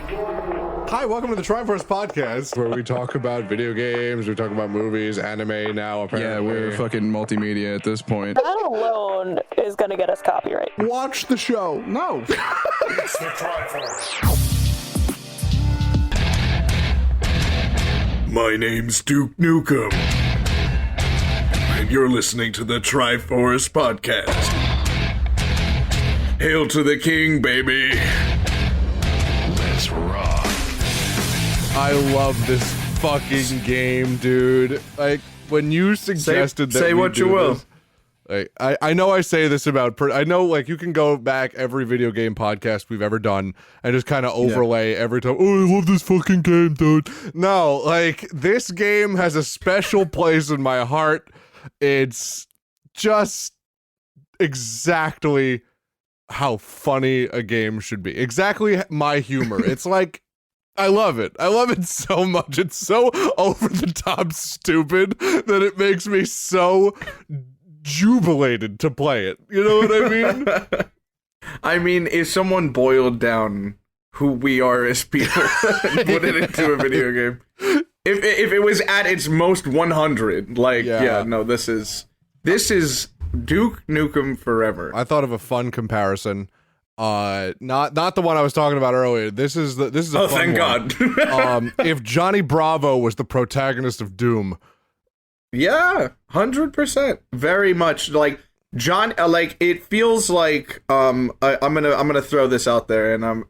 Hi, welcome to the Tryforce podcast, where we talk about video games, we talk about movies, anime now, apparently. Yeah, we're fucking multimedia at this point. That alone is going to get us copyright. Watch the show. No. It's the Tryforce. My name's Duke Nukem, and you're listening to the Tryforce podcast. Hail to the king, baby. Let's rock. I love this fucking game, dude. Like, when you suggested that say we what do you will. this, like, I know I say this about, I know, like, you can go back every video game podcast we've ever done and just kind of overlay every time, oh, I love this fucking game, dude. No, like, this game has a special place in my heart. It's just exactly how funny a game should be. Exactly my humor. It's like, I love it. I love it so much. It's so over the top stupid that it makes me so jubilated to play it. You know what I mean? I mean, if someone boiled down who we are as people and put it into a video game, if it was at its most 100, like, no, this is Duke Nukem Forever. I thought of a fun comparison. Not the one I was talking about earlier. This is a fun thank one. God. If Johnny Bravo was the protagonist of Doom. Yeah, 100%. Very much like John. Like, it feels like I'm gonna throw this out there, and I'm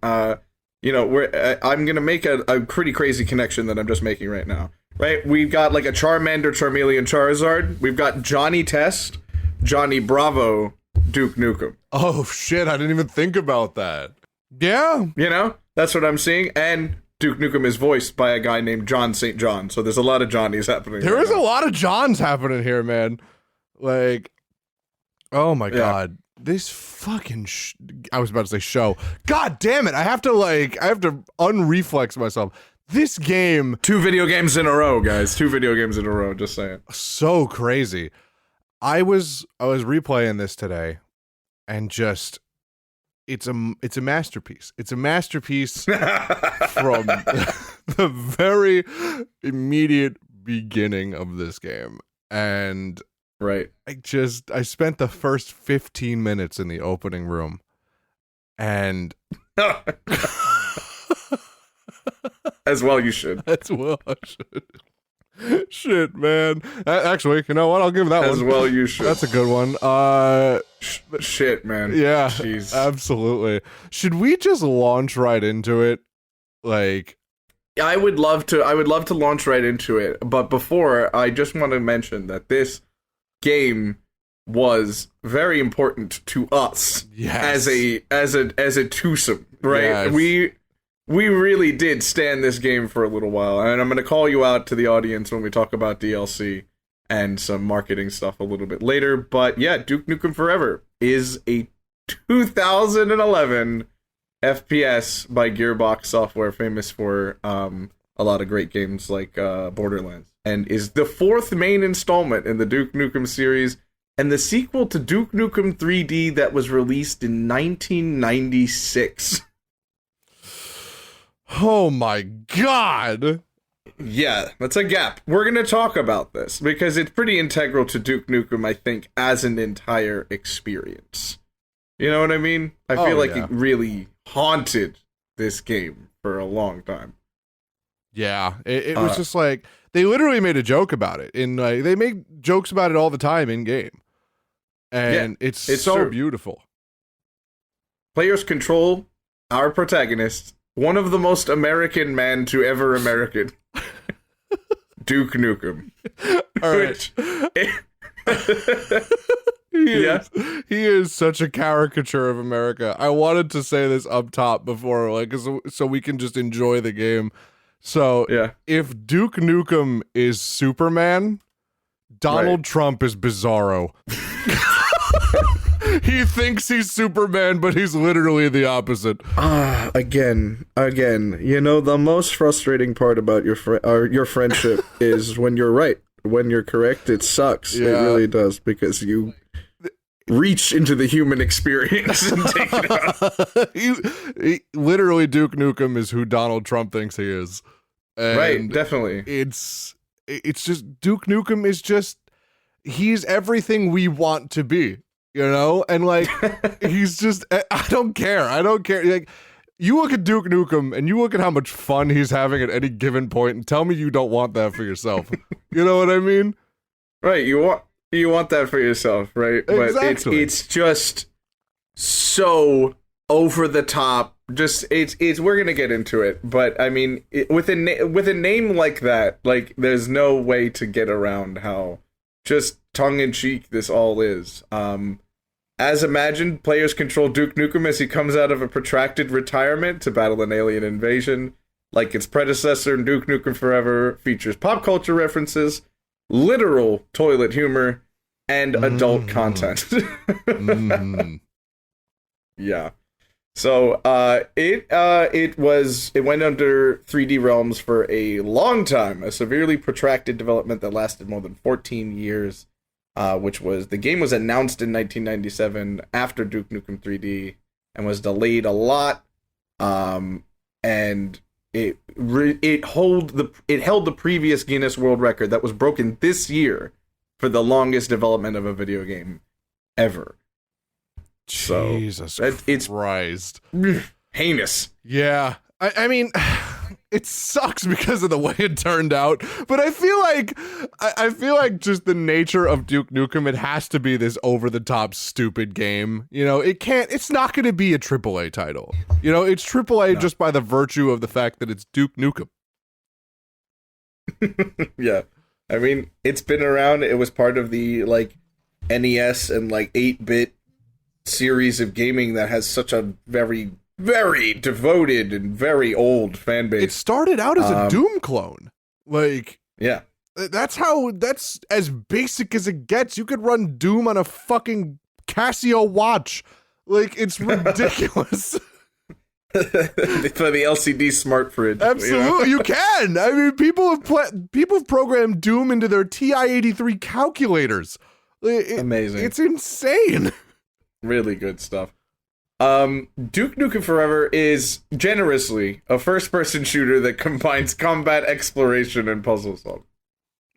gonna make a pretty crazy connection that I'm just making right now. Right, we've got like a Charmander, Charmeleon, Charizard. We've got Johnny Test, Johnny Bravo, Duke Nukem. Oh shit! I didn't even think about that. Yeah, you know, that's what I'm seeing, and Duke Nukem is voiced by a guy named John St. John, so there's a lot of Johnnies happening. There is a lot of Johns happening here, man. Like, oh my god, this fucking I was about to say show. God damn it, I have to unreflex myself. This game, 2 video games in a row, guys. 2 video games in a row, just saying. So crazy. I was replaying this today, and just it's a masterpiece. It's a masterpiece from the very immediate beginning of this game. And right, I spent the first 15 minutes in the opening room, and as well you should. As well I should. Shit, man. Actually, you know what? I'll give that one. As well you should. That's a good one. Shit, man. Yeah, jeez. Absolutely. Should we just launch right into it? Like, I would love to launch right into it, but before, I just want to mention that this game was very important to us as a twosome, right? Yes. We really did stand this game for a little while, and I'm going to call you out to the audience when we talk about DLC and some marketing stuff a little bit later. But yeah, Duke Nukem Forever is a 2011 FPS by Gearbox Software, famous for a lot of great games like Borderlands, and is the 4th main installment in the Duke Nukem series, and the sequel to Duke Nukem 3D that was released in 1996. Oh my god! Yeah, that's a gap. We're going to talk about this, because it's pretty integral to Duke Nukem, I think, as an entire experience. You know what I mean? I feel like it really haunted this game for a long time. Yeah, it was just like, they literally made a joke about it. They make jokes about it all the time in-game. And it's so true. Beautiful. Players control our protagonist, one of the most American man to ever American, Duke Nukem. All right. He is such a caricature of America. I wanted to say this up top before, like, so we can just enjoy the game. So, if Duke Nukem is Superman, Donald Trump is Bizarro. He thinks he's Superman, but he's literally the opposite. Again, you know, the most frustrating part about your friendship is when you're right. When you're correct, it sucks. Yeah. It really does, because reach into the human experience and take it out. Literally, Duke Nukem is who Donald Trump thinks he is. And right, definitely. It's just Duke Nukem is just he's everything we want to be, you know? And like he's just I don't care. Like you look at Duke Nukem and you look at how much fun he's having at any given point and tell me you don't want that for yourself. You know what I mean? Right, you want that for yourself, right? Exactly. But it's just so over the top. Just it's we're gonna get into it, but I mean, with a name like that, like there's no way to get around how just tongue in cheek this all is. As imagined, players control Duke Nukem as he comes out of a protracted retirement to battle an alien invasion. Like its predecessor, Duke Nukem Forever features pop culture references, literal toilet humor, and adult content. Yeah. So it went under 3D Realms for a long time, a severely protracted development that lasted more than 14 years, the game was announced in 1997 after Duke Nukem 3D and was delayed a lot, and it held the previous Guinness World Record that was broken this year for the longest development of a video game ever. Jesus Christ. It's heinous. Yeah. I mean, it sucks because of the way it turned out, but I feel like just the nature of Duke Nukem, it has to be this over-the-top stupid game. You know, it's not going to be a AAA title. You know, it's AAA just by the virtue of the fact that it's Duke Nukem. Yeah. I mean, it's been around. It was part of the, like, NES and, like, 8-bit series of gaming that has such a very, very devoted and very old fan base. It started out as a Doom clone. Like, yeah. That's as basic as it gets. You could run Doom on a fucking Casio watch. Like, it's ridiculous. For the LCD smart fridge. Absolutely, you can. I mean, people have programmed Doom into their TI-83 calculators. Amazing. It's insane. Really good stuff. Duke Nukem Forever is generously a first-person shooter that combines combat, exploration, and puzzle solving.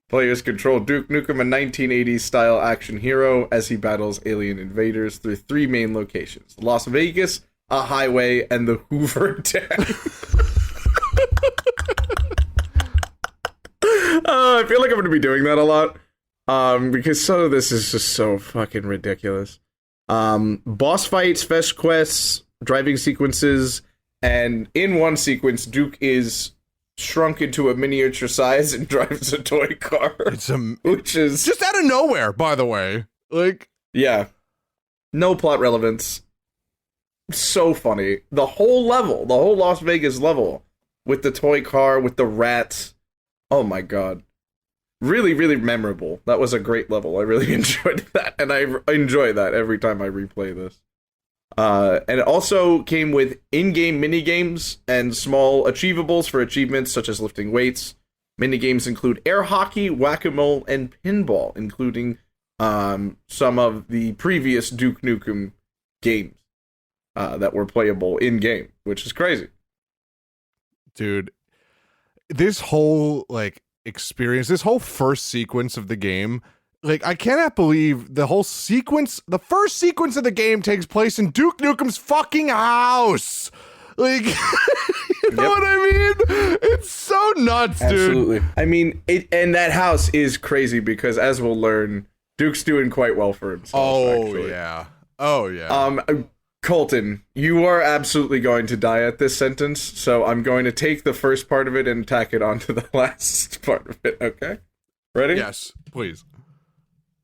Players control Duke Nukem, a 1980s-style action hero, as he battles alien invaders through 3 main locations: Las Vegas, a highway, and the Hoover Dam. I feel like I'm going to be doing that a lot, because some of this is just so fucking ridiculous. Boss fights, fetch quests, driving sequences, and in one sequence, Duke is shrunk into a miniature size and drives a toy car. Which is just out of nowhere, by the way. Like, yeah, no plot relevance. So funny. The whole Las Vegas level, with the toy car, with the rats. Oh my god. Really, really memorable. That was a great level. I really enjoyed that, and I enjoy that every time I replay this. And it also came with in-game minigames and small achievables for achievements such as lifting weights. Minigames include air hockey, whack-a-mole, and pinball, including some of the previous Duke Nukem games that were playable in-game, which is crazy. Dude, this whole, experience, this whole first sequence of the game, I cannot believe the first sequence of the game takes place in Duke Nukem's fucking house. You know what I mean? It's so nuts, dude. Absolutely. I mean, and that house is crazy because, as we'll learn, Duke's doing quite well for himself. Actually. Oh yeah. Colton, you are absolutely going to die at this sentence, so I'm going to take the first part of it and tack it onto the last part of it, okay? Ready? Yes, please.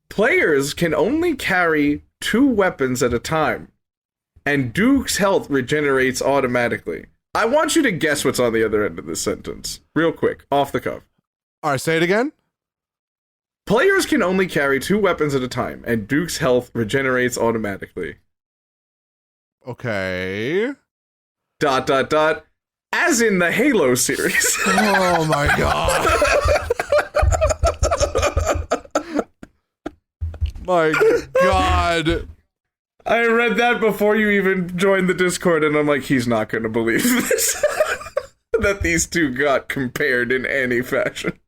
Players can only carry 2 weapons at a time, and Duke's health regenerates automatically. I want you to guess what's on the other end of this sentence. Real quick, off the cuff. All right, say it again. Players can only carry 2 weapons at a time, and Duke's health regenerates automatically. Okay. ... As in the Halo series. Oh my god. My god. I read that before you even joined the Discord, and I'm like, he's not going to believe this. That these two got compared in any fashion.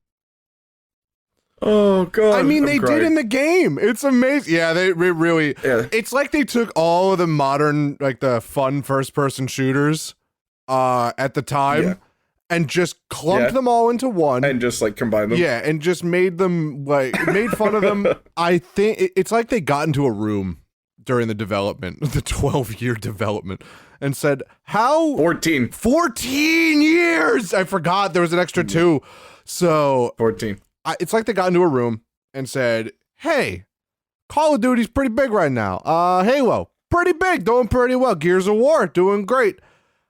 Oh, God. I mean, they crying. did in the game. It's amazing. Yeah, they really... Yeah. It's like they took all of the modern, like the fun first-person shooters at the time and just clumped them all into one. And just, like, combined them. Yeah, and just made them, like, made fun of them. I think it's like they got into a room during the development, the 12-year development, and said, how... 14 years! I forgot there was an extra 2. So... 14. It's like they got into a room and said, hey, Call of Duty's pretty big right now. Halo, pretty big, doing pretty well. Gears of War, doing great.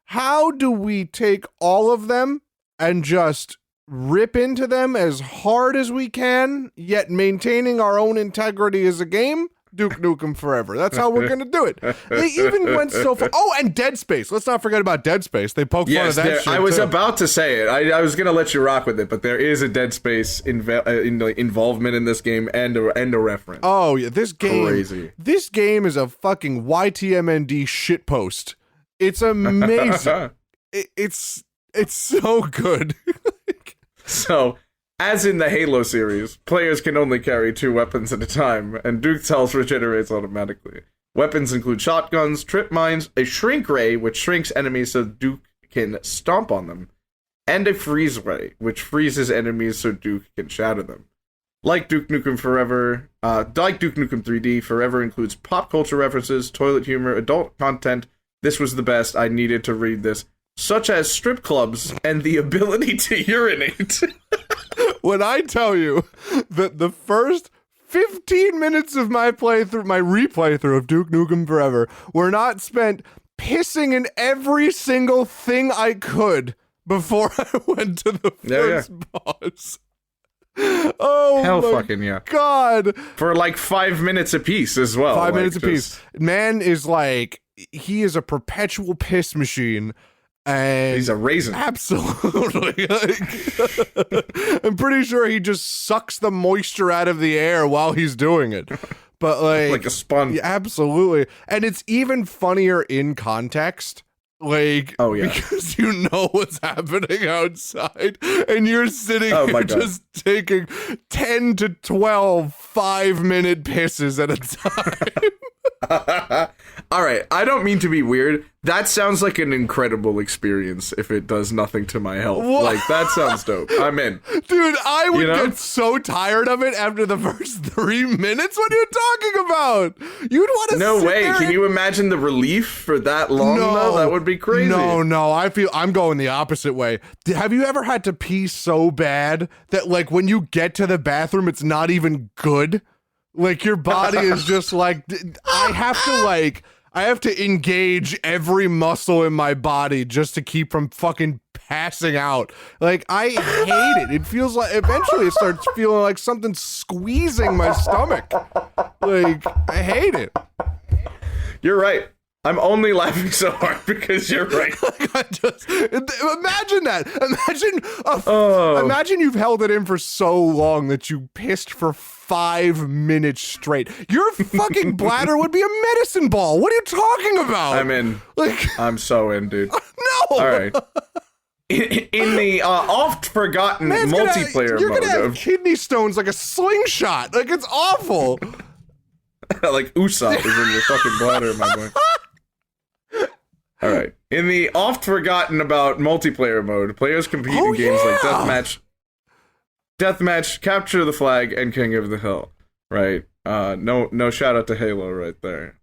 How do we take all of them and just rip into them as hard as we can, yet maintaining our own integrity as a game? Duke Nukem Forever. That's how we're going to do it. They even went so far. Oh, and Dead Space. Let's not forget about Dead Space. They poked fun of that shit, I was too. about to say it. I was going to let you rock with it, but there is a Dead Space involvement in this game and a reference. Oh, yeah. This game. Crazy. This game is a fucking YTMND shitpost. It's amazing. It's so good. So... As in the Halo series, players can only carry 2 weapons at a time, and Duke's health regenerates automatically. Weapons include shotguns, trip mines, a shrink ray, which shrinks enemies so Duke can stomp on them, and a freeze ray, which freezes enemies so Duke can shatter them. Like Duke Nukem Forever, like Duke Nukem 3D, Forever includes pop culture references, toilet humor, adult content. This was the best. I needed to read this. Such as strip clubs and the ability to urinate. When I tell you that the first 15 minutes of my replaythrough of Duke Nukem Forever were not spent pissing in every single thing I could before I went to the first boss. Oh, hell my fucking yeah. God. For like 5 minutes apiece as well. 5 minutes apiece. Man is like, he is a perpetual piss machine. And he's a raisin. Absolutely. I'm pretty sure he just sucks the moisture out of the air while he's doing it. But like a sponge. Yeah, absolutely. And it's even funnier in context. Like, oh, yeah. Because you know what's happening outside and you're sitting here just taking 10 to 12 5-minute pisses at a time. All right, I don't mean to be weird. That sounds like an incredible experience if it does nothing to my health. What? Like, that sounds dope. I'm in. Dude, I would get so tired of it after the first 3 minutes. What are you talking about? You'd want to No sit way. there Can you imagine the relief for that long, though? That would be crazy. No. I'm going the opposite way. Have you ever had to pee so bad that, like, when you get to the bathroom, it's not even good? Like, your body is just like, I have to engage every muscle in my body just to keep from fucking passing out. Like, I hate it. It feels like, eventually it starts feeling like something's squeezing my stomach. Like, I hate it. You're right. I'm only laughing so hard because you're right. Imagine that. Imagine you've held it in for so long that you pissed for 5 minutes straight. Your fucking bladder would be a medicine ball. What are you talking about? I'm in. Like, I'm so in, dude. No. All right. In the oft-forgotten multiplayer you're mode gonna have kidney stones like a slingshot. Like, it's awful. Like Usopp is in your fucking bladder, my boy. All right. In the oft-forgotten about multiplayer mode, players compete in games like Deathmatch, Capture the Flag, and King of the Hill. Right. No shout out to Halo right there.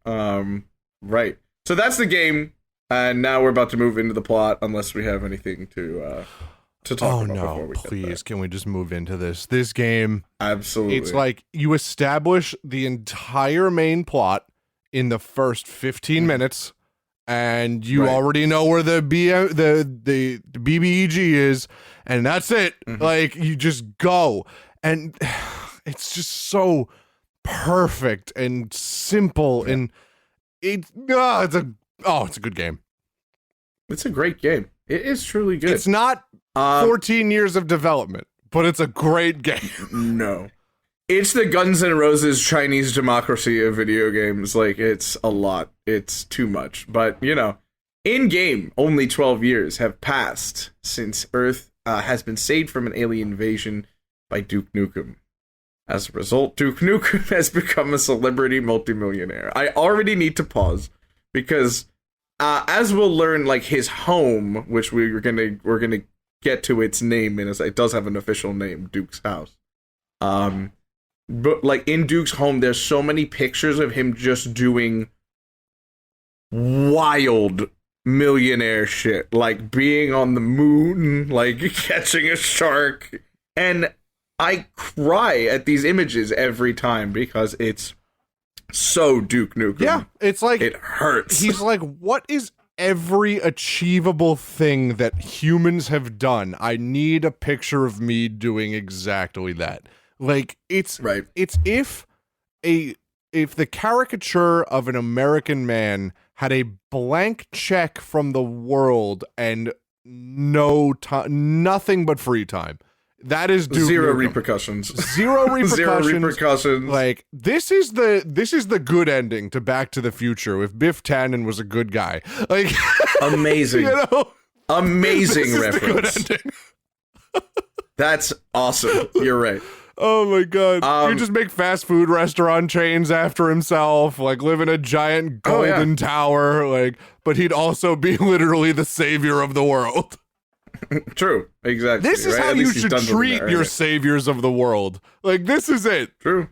Right. So that's the game, and now we're about to move into the plot, unless we have anything to talk about before we get there. Please, can we just move into this? This game, absolutely. It's like you establish the entire main plot in the first 15 minutes. And you already know where the BBEG is, and that's it. Like, you just go, and it's just so perfect and simple, and it's a good game. It's a great game. It is truly good. It's not 14 years of development, but it's a great game. No. It's the Guns N' Roses Chinese democracy of video games. Like, it's a lot. It's too much. But, you know, in game, only 12 years have passed since Earth has been saved from an alien invasion by Duke Nukem. As a result, Duke Nukem has become a celebrity multimillionaire. I already need to pause because, as we'll learn, like, his home, which we're gonna get to its name in a second. It does have an official name, Duke's house. But like in Duke's home, there's so many pictures of him just doing wild millionaire shit, like being on the moon, like catching a shark, and I cry at these images every time because it's so Duke Nukem. Yeah, it's like it hurts. He's like, what is every achievable thing that humans have done? I need a picture of me doing exactly that. Like, it's right. It's if the caricature of an American man had a blank check from the world and no time, nothing but free time. That is Duke Zero Nukem. repercussions. Zero repercussions. Zero repercussions. Like, this is the good ending to Back to the Future if Biff Tannen was a good guy. Like, amazing. You know? Amazing this reference. Is the good ending. That's awesome. You're right. Oh my god. You just make fast food restaurant chains after himself, like live in a giant golden tower, like, but he'd also be literally the savior of the world. True. Exactly. This is right? how At you least he's should done something treat there, your right? saviors of the world. Like, this is it. True.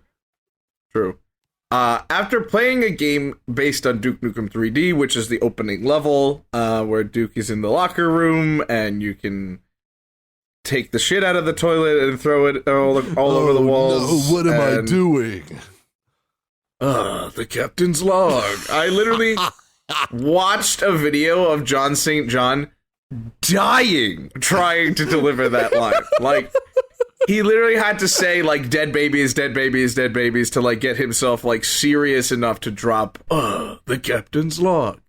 After playing a game based on Duke Nukem 3D, which is the opening level, where Duke is in the locker room and you can take the shit out of the toilet and throw it all over the walls. No, what am I doing? The captain's log. I literally watched a video of John St. John dying trying to deliver that line. Like, he literally had to say, like, dead babies, dead babies, dead babies to, like, get himself, like, serious enough to drop, the captain's log.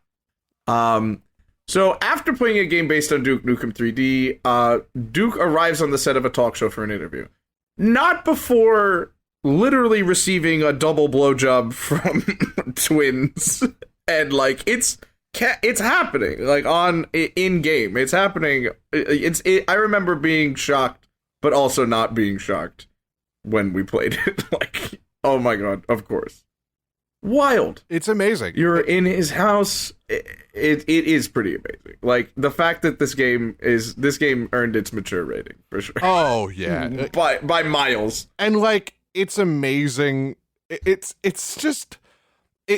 So after playing a game based on Duke Nukem 3D, Duke arrives on the set of a talk show for an interview. Not before literally receiving a double blowjob from twins. And, like, it's happening, like, in game. It's happening. I remember being shocked, but also not being shocked when we played it. Like, oh my god, of course. Wild. It's amazing. You're in his house. It is pretty amazing. Like, the fact that this game earned its mature rating for sure. Oh yeah, by miles. And like, it's amazing. It's just.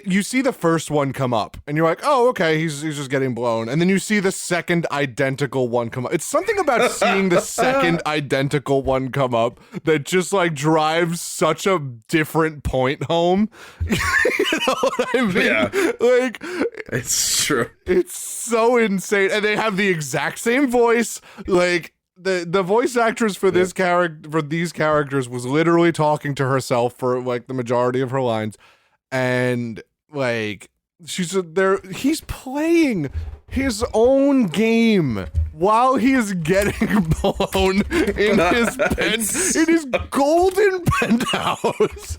You see the first one come up, and you're like, oh, okay, he's just getting blown. And then you see the second identical one come up. It's something about seeing the second identical one come up that just, like, drives such a different point home. You know what I mean? Yeah. Like, it's true. It's so insane. And they have the exact same voice. Like, the voice actress for these characters was literally talking to herself for, like, the majority of her lines. And, like, he's playing his own game while he's getting blown in his golden penthouse.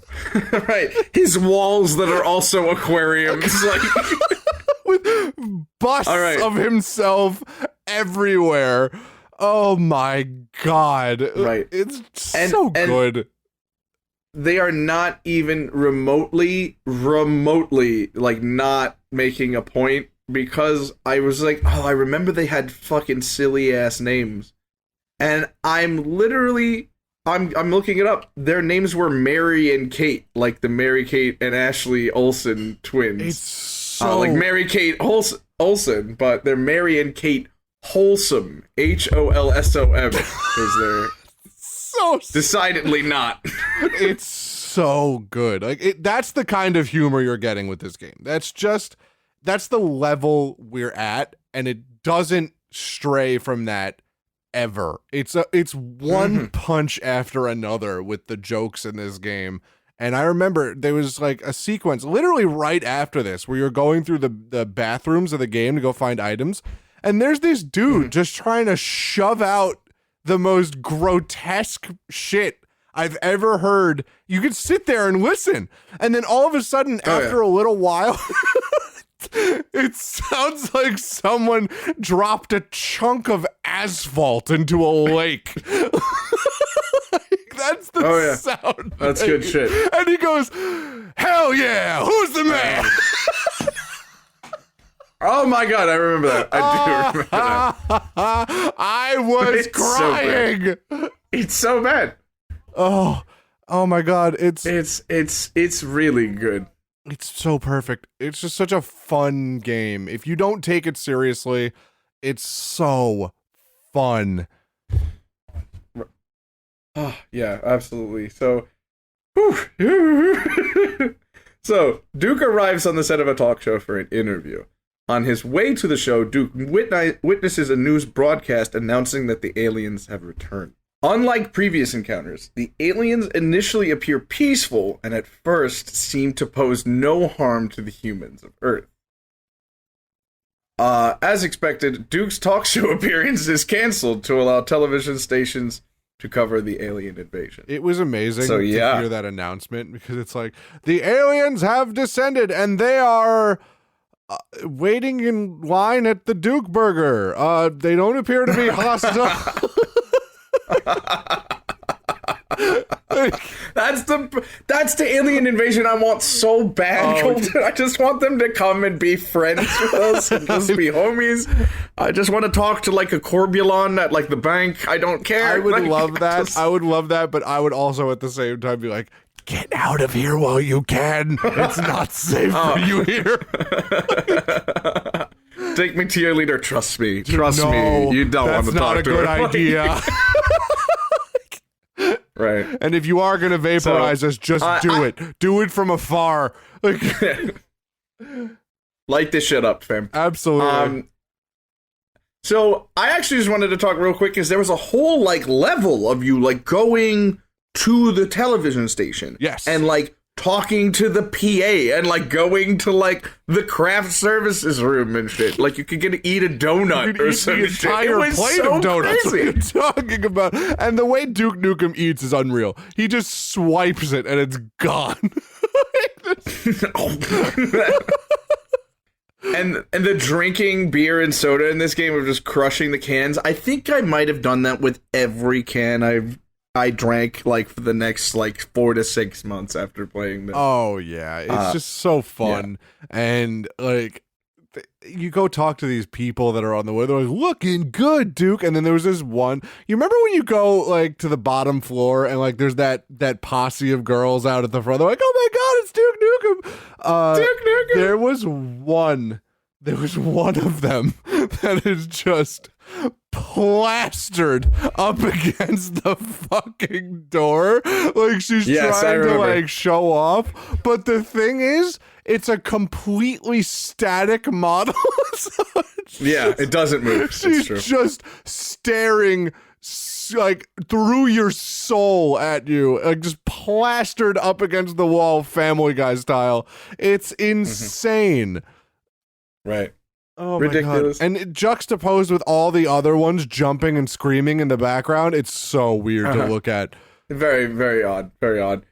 Right. His walls that are also aquariums. Like, with busts of himself everywhere. Oh my god. Right. It's so good. They are not even remotely, like, not making a point, because I was like, oh, I remember they had fucking silly-ass names. And I'm looking it up. Their names were Mary and Kate, like the Mary-Kate and Ashley Olsen twins. It's so... like Mary-Kate Olsen, but they're Mary and Kate Wholesome. Holsom is their... So decidedly not. It's so good. Like, that's the kind of humor you're getting with this game. That's the level we're at, and it doesn't stray from that ever. It's one punch after another with the jokes in this game. And I remember there was, like, a sequence literally right after this where you're going through the bathrooms of the game to go find items, and there's this dude just trying to shove out the most grotesque shit I've ever heard. You could sit there and listen, and then all of a sudden, after a little while, it sounds like someone dropped a chunk of asphalt into a lake. That's the sound. That's good shit. And he goes, "Hell yeah, who's the man?" Oh my god, I remember that. I do remember that. I was It's so crying. It's so bad. Oh my god, it's really good. It's so perfect. It's just such a fun game. If you don't take it seriously, it's so fun. Oh, yeah, absolutely. So, so Duke arrives on the set of a talk show for an interview. On his way to the show, Duke witnesses a news broadcast announcing that the aliens have returned. Unlike previous encounters, the aliens initially appear peaceful and at first seem to pose no harm to the humans of Earth. As expected, Duke's talk show appearance is canceled to allow television stations to cover the alien invasion. It was amazing to hear that announcement, because it's like, the aliens have descended and they are waiting in line at the Duke Burger. They don't appear to be hostile. That's the alien invasion I want so bad, Colton. I just want them to come and be friends with us and just be homies. I just want to talk to like a Corbulon at like the bank. I don't care. I would like, love that. I would love that, but I would also at the same time be like, get out of here while you can. It's not safe for you here. Take me to your leader. Trust me. Trust me. You don't want to talk to her. That's not a good idea. Right. And if you are going to vaporize us, just do it. Do it from afar. Light this shit up, fam. Absolutely. So I actually just wanted to talk real quick, because there was a whole like level of you like going to the television station. Yes. And like talking to the PA and like going to like the craft services room and shit. Like you could get to eat a donut or something. The entire plate of donuts. Crazy. What are you talking about? And the way Duke Nukem eats is unreal. He just swipes it and it's gone. And the drinking beer and soda in this game of just crushing the cans. I think I might have done that with every can I drank like for the next like 4 to 6 months after playing this. Oh yeah, it's just so fun. Yeah. And like you go talk to these people that are on the way, they're like, looking good, Duke. And then there was this one, you remember when you go like to the bottom floor and like there's that posse of girls out at the front, they're like, oh my god, it's Duke Nukem. Duke Nukem. There was one of them that is just plastered up against the fucking door, like she's trying to like show off, but the thing is, it's a completely static model. So it doesn't move. She's just staring like through your soul at you, like just plastered up against the wall, Family Guy style. It's insane. Right. Oh, ridiculous. My God. And it juxtaposed with all the other ones jumping and screaming in the background, it's so weird to look at. Very, very odd. Very odd.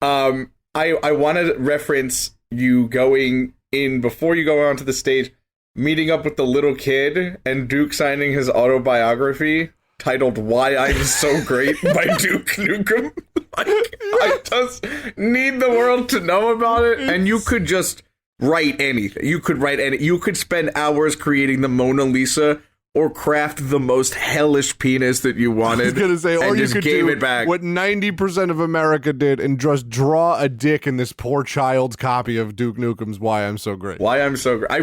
I want to reference you going in before you go onto the stage, meeting up with the little kid and Duke signing his autobiography titled "Why I'm So Great" by Duke Nukem. I just need the world to know about it, and you could just write anything. You could spend hours creating the Mona Lisa or craft the most hellish penis that you wanted. I was gonna say, or you could do it back. What 90% of America did and just draw a dick in this poor child's copy of Duke Nukem's "Why I'm So Great." Why I'm so great. I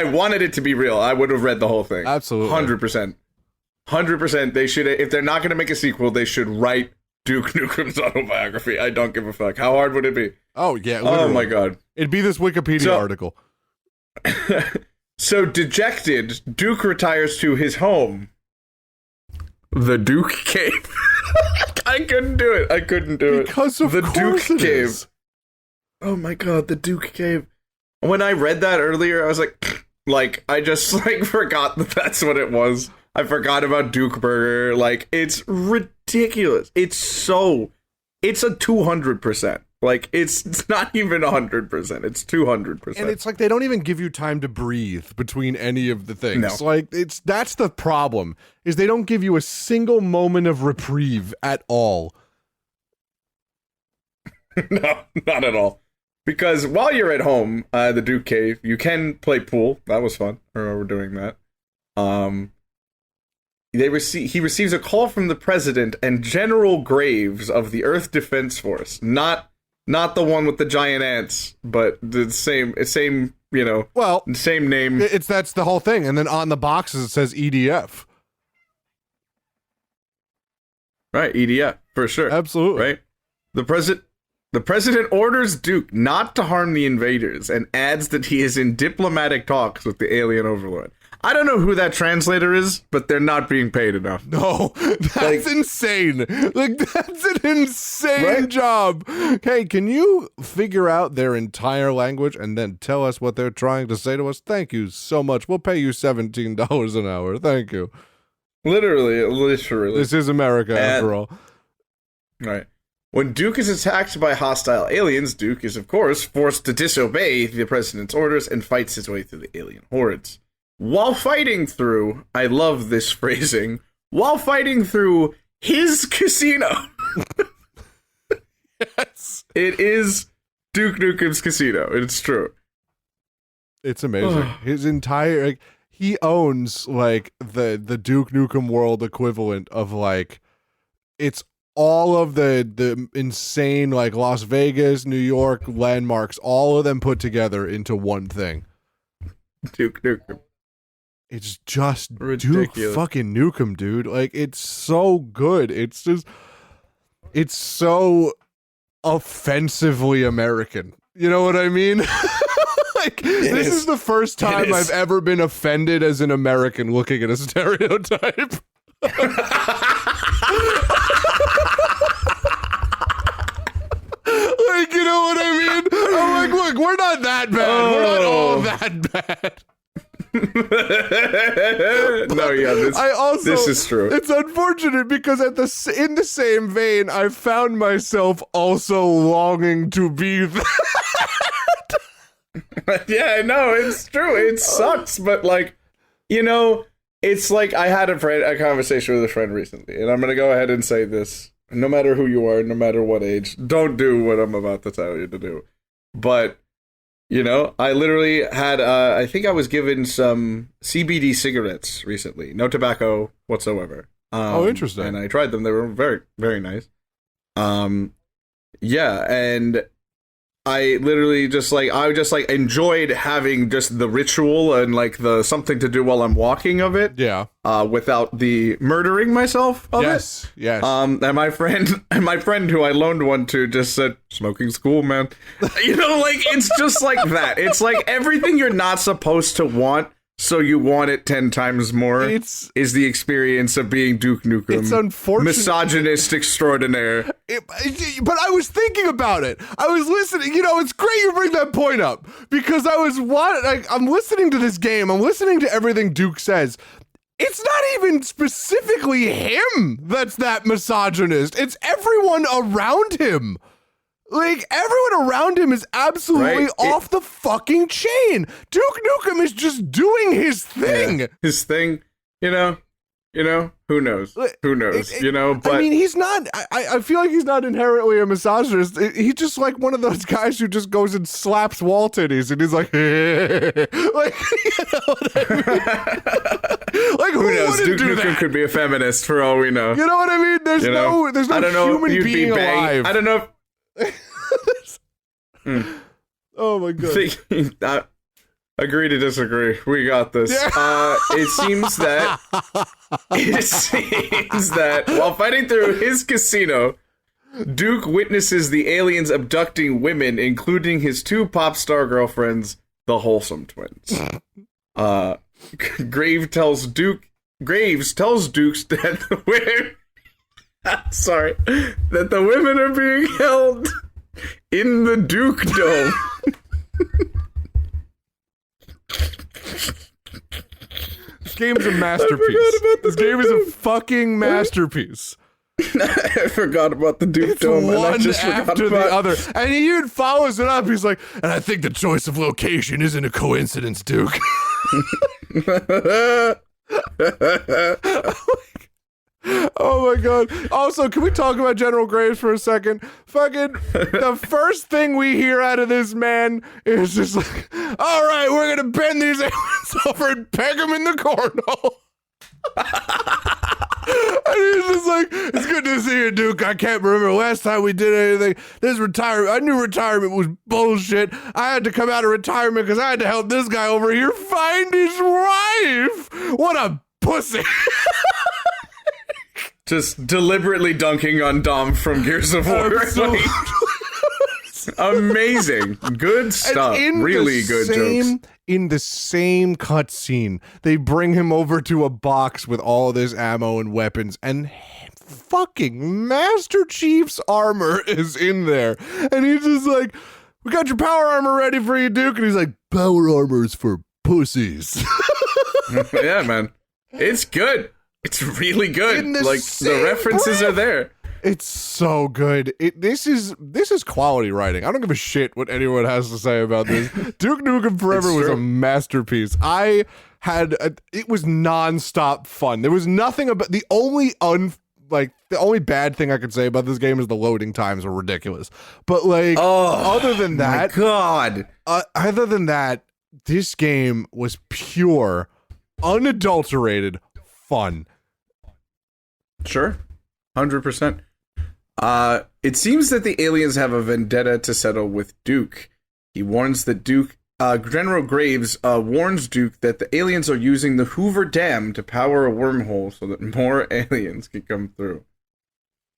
wanted it to be real. I would have read the whole thing. Absolutely. 100%. They should, if they're not going to make a sequel, they should write Duke Nukem's autobiography. I don't give a fuck. How hard would it be? Oh, yeah. Literally. Oh, my God. It'd be this Wikipedia article. So, dejected, Duke retires to his home. The Duke Cave. I couldn't do it. Because of the course Duke it Cave. is. Oh, my God. The Duke Cave. When I read that earlier, I was like, I just, forgot that that's what it was. I forgot about Duke Burger. It's ridiculous. It's so it's a 200%. Like, it's not even 100%. It's 200%. And it's like they don't even give you time to breathe between any of the things. No. Like, that's the problem, is they don't give you a single moment of reprieve at all. No, not at all. Because while you're at home, the Duke Cave, you can play pool. That was fun. I remember doing that. He receives a call from the president and General Graves of the Earth Defense Force. Not the one with the giant ants, but the same, you know, well, same name. That's the whole thing. And then on the boxes it says EDF. Right, EDF, for sure. Absolutely. Right? The president orders Duke not to harm the invaders and adds that he is in diplomatic talks with the alien overlord. I don't know who that translator is, but they're not being paid enough. No, that's insane. Like, that's an insane job. Hey, can you figure out their entire language and then tell us what they're trying to say to us? Thank you so much. We'll pay you $17 an hour. Thank you. Literally. This is America, after all. Right. When Duke is attacked by hostile aliens, Duke is, of course, forced to disobey the president's orders and fights his way through the alien hordes. While fighting through, I love this phrasing, while fighting through his casino. Yes. It is Duke Nukem's casino. It's true. It's amazing. His entire, like, he owns, like, the Duke Nukem World equivalent of, like, it's all of the insane, like, Las Vegas, New York landmarks, all of them put together into one thing. Duke Nukem. It's just ridiculous. Duke fucking Nukem, dude. Like, it's so good. It's just, it's so offensively American. You know what I mean? Like, this is the first time I've ever been offended as an American looking at a stereotype. Like, you know what I mean? I'm like, look, we're not that bad. We're not all that bad. This is true. It's unfortunate because in the same vein, I found myself also longing to be that. Yeah, no, it's true. It sucks, but, like, you know, it's like I had a conversation with a friend recently, and I'm gonna go ahead and say this: no matter who you are, no matter what age, don't do what I'm about to tell you to do. But, you know, I literally had, I think I was given some CBD cigarettes recently. No tobacco whatsoever. Interesting. And I tried them. They were very, very nice. Yeah, and I literally I enjoyed having just the ritual and, like, the something to do while I'm walking of it. Yeah. Without the murdering myself of it. Yes. And my friend who I loaned one to just said, "Smoking's cool, man." You know, like, it's just like that. It's like everything you're not supposed to want, so you want it 10 times more, is the experience of being Duke Nukem. It's unfortunate. Misogynist extraordinaire. But I was thinking about it. I was listening. You know, it's great you bring that point up, because I'm listening to this game. I'm listening to everything Duke says. It's not even specifically him that's that misogynist. It's everyone around him. Like, everyone around him is absolutely off the fucking chain. Duke Nukem is just doing his thing. Yeah, his thing, you know, who knows? Who knows? You know, but I mean, he's not, I feel like he's not inherently a misogynist. He's just like one of those guys who just goes and slaps wall titties and he's like, like, you know what I mean? Like, who knows? Duke do Nukem that? could be a feminist for all we know. You know what I mean? There's no human being alive. I don't know. Oh my god. Agree to disagree. We got this. It seems that while fighting through his casino, Duke witnesses the aliens abducting women, including his 2 pop star girlfriends, the Wholesome Twins. Graves tells Duke that that the women are being held in the Duke Dome. This game's a masterpiece. This game is a fucking masterpiece. I forgot about the Duke Dome. One and I just after the other. And he even follows it up. He's like, and I think the choice of location isn't a coincidence, Duke. Oh my god. Also, can we talk about General Graves for a second? Fucking the first thing we hear out of this man is just like, all right, we're gonna bend these aliens over and peg them in the cornhole. And he's just like, it's good to see you, Duke. I can't remember last time we did anything. This retirement, I knew retirement was bullshit. I had to come out of retirement because I had to help this guy over here find his wife. What a pussy. Just deliberately dunking on Dom from Gears of War. Amazing. Good stuff. Really good jokes. In the same cutscene, they bring him over to a box with all of this ammo and weapons, and fucking Master Chief's armor is in there. And he's just like, we got your power armor ready for you, Duke. And he's like, power armor's for pussies. Yeah, man. It's good. It's really good. Like, the references are there. It's so good. This is quality writing. I don't give a shit what anyone has to say about this. Duke Nukem Forever was a masterpiece. It was nonstop fun. There was nothing about the only bad thing I could say about this game is the loading times are ridiculous. But like, other than that, other than that, this game was pure, unadulterated fun. Sure. 100%. It seems that the aliens have a vendetta to settle with Duke. He warns that General Graves warns Duke that the aliens are using the Hoover Dam to power a wormhole so that more aliens can come through.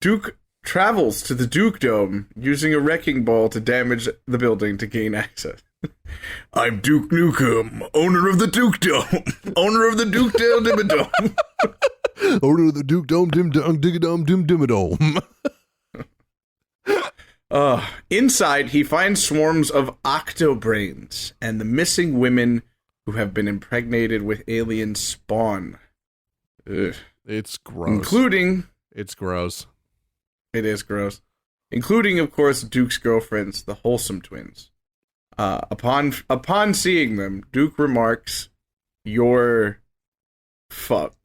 Duke travels to the Duke Dome using a wrecking ball to damage the building to gain access. I'm Duke Nukem, owner of the Duke Dome. Owner of the Duke Dome Dimmadome. Owner of the Duke Dome Dim Dong Digadome Dim Dimmadome. Inside, he finds swarms of octobrains and the missing women who have been impregnated with alien spawn. Ugh. It's gross. It's gross. It is gross. Including, of course, Duke's girlfriends, the Wholesome twins. Upon seeing them, Duke remarks, "You're fucked."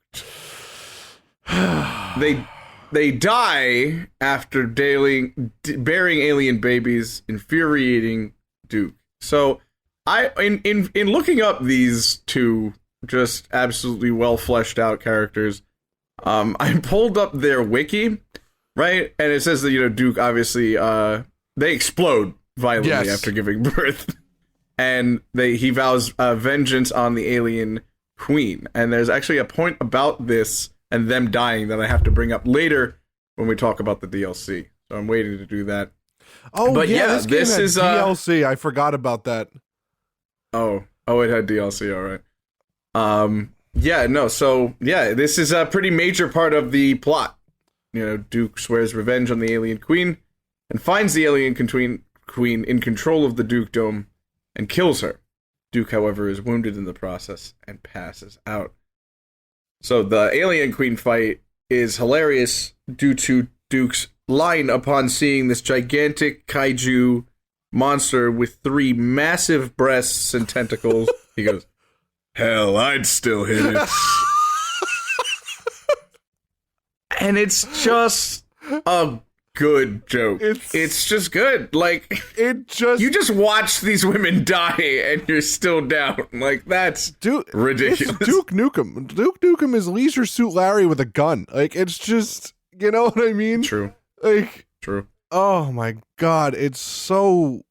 They die after bearing alien babies, infuriating Duke. So in looking up these two just absolutely well fleshed out characters, I pulled up their wiki, right? And it says that, Duke obviously they explode violently after giving birth. And he vows vengeance on the alien queen. And there's actually a point about this and them dying that I have to bring up later when we talk about the DLC. So I'm waiting to do that. Oh, but this is DLC. I forgot about that. Oh, it had DLC. All right. This is a pretty major part of the plot. Duke swears revenge on the alien queen and finds the alien queen in control of the Duke Dome and kills her. Duke, however, is wounded in the process and passes out. So the alien queen fight is hilarious due to Duke's line upon seeing this gigantic kaiju monster with 3 massive breasts and tentacles. He goes, "Hell, I'd still hit it." And it's just a good joke. It's just good. Like, you just watch these women die and you're still down. Like, that's ridiculous. Duke Nukem. Duke Nukem is Leisure Suit Larry with a gun. Like, it's just, you know what I mean? True. Like, true. Oh my god, it's so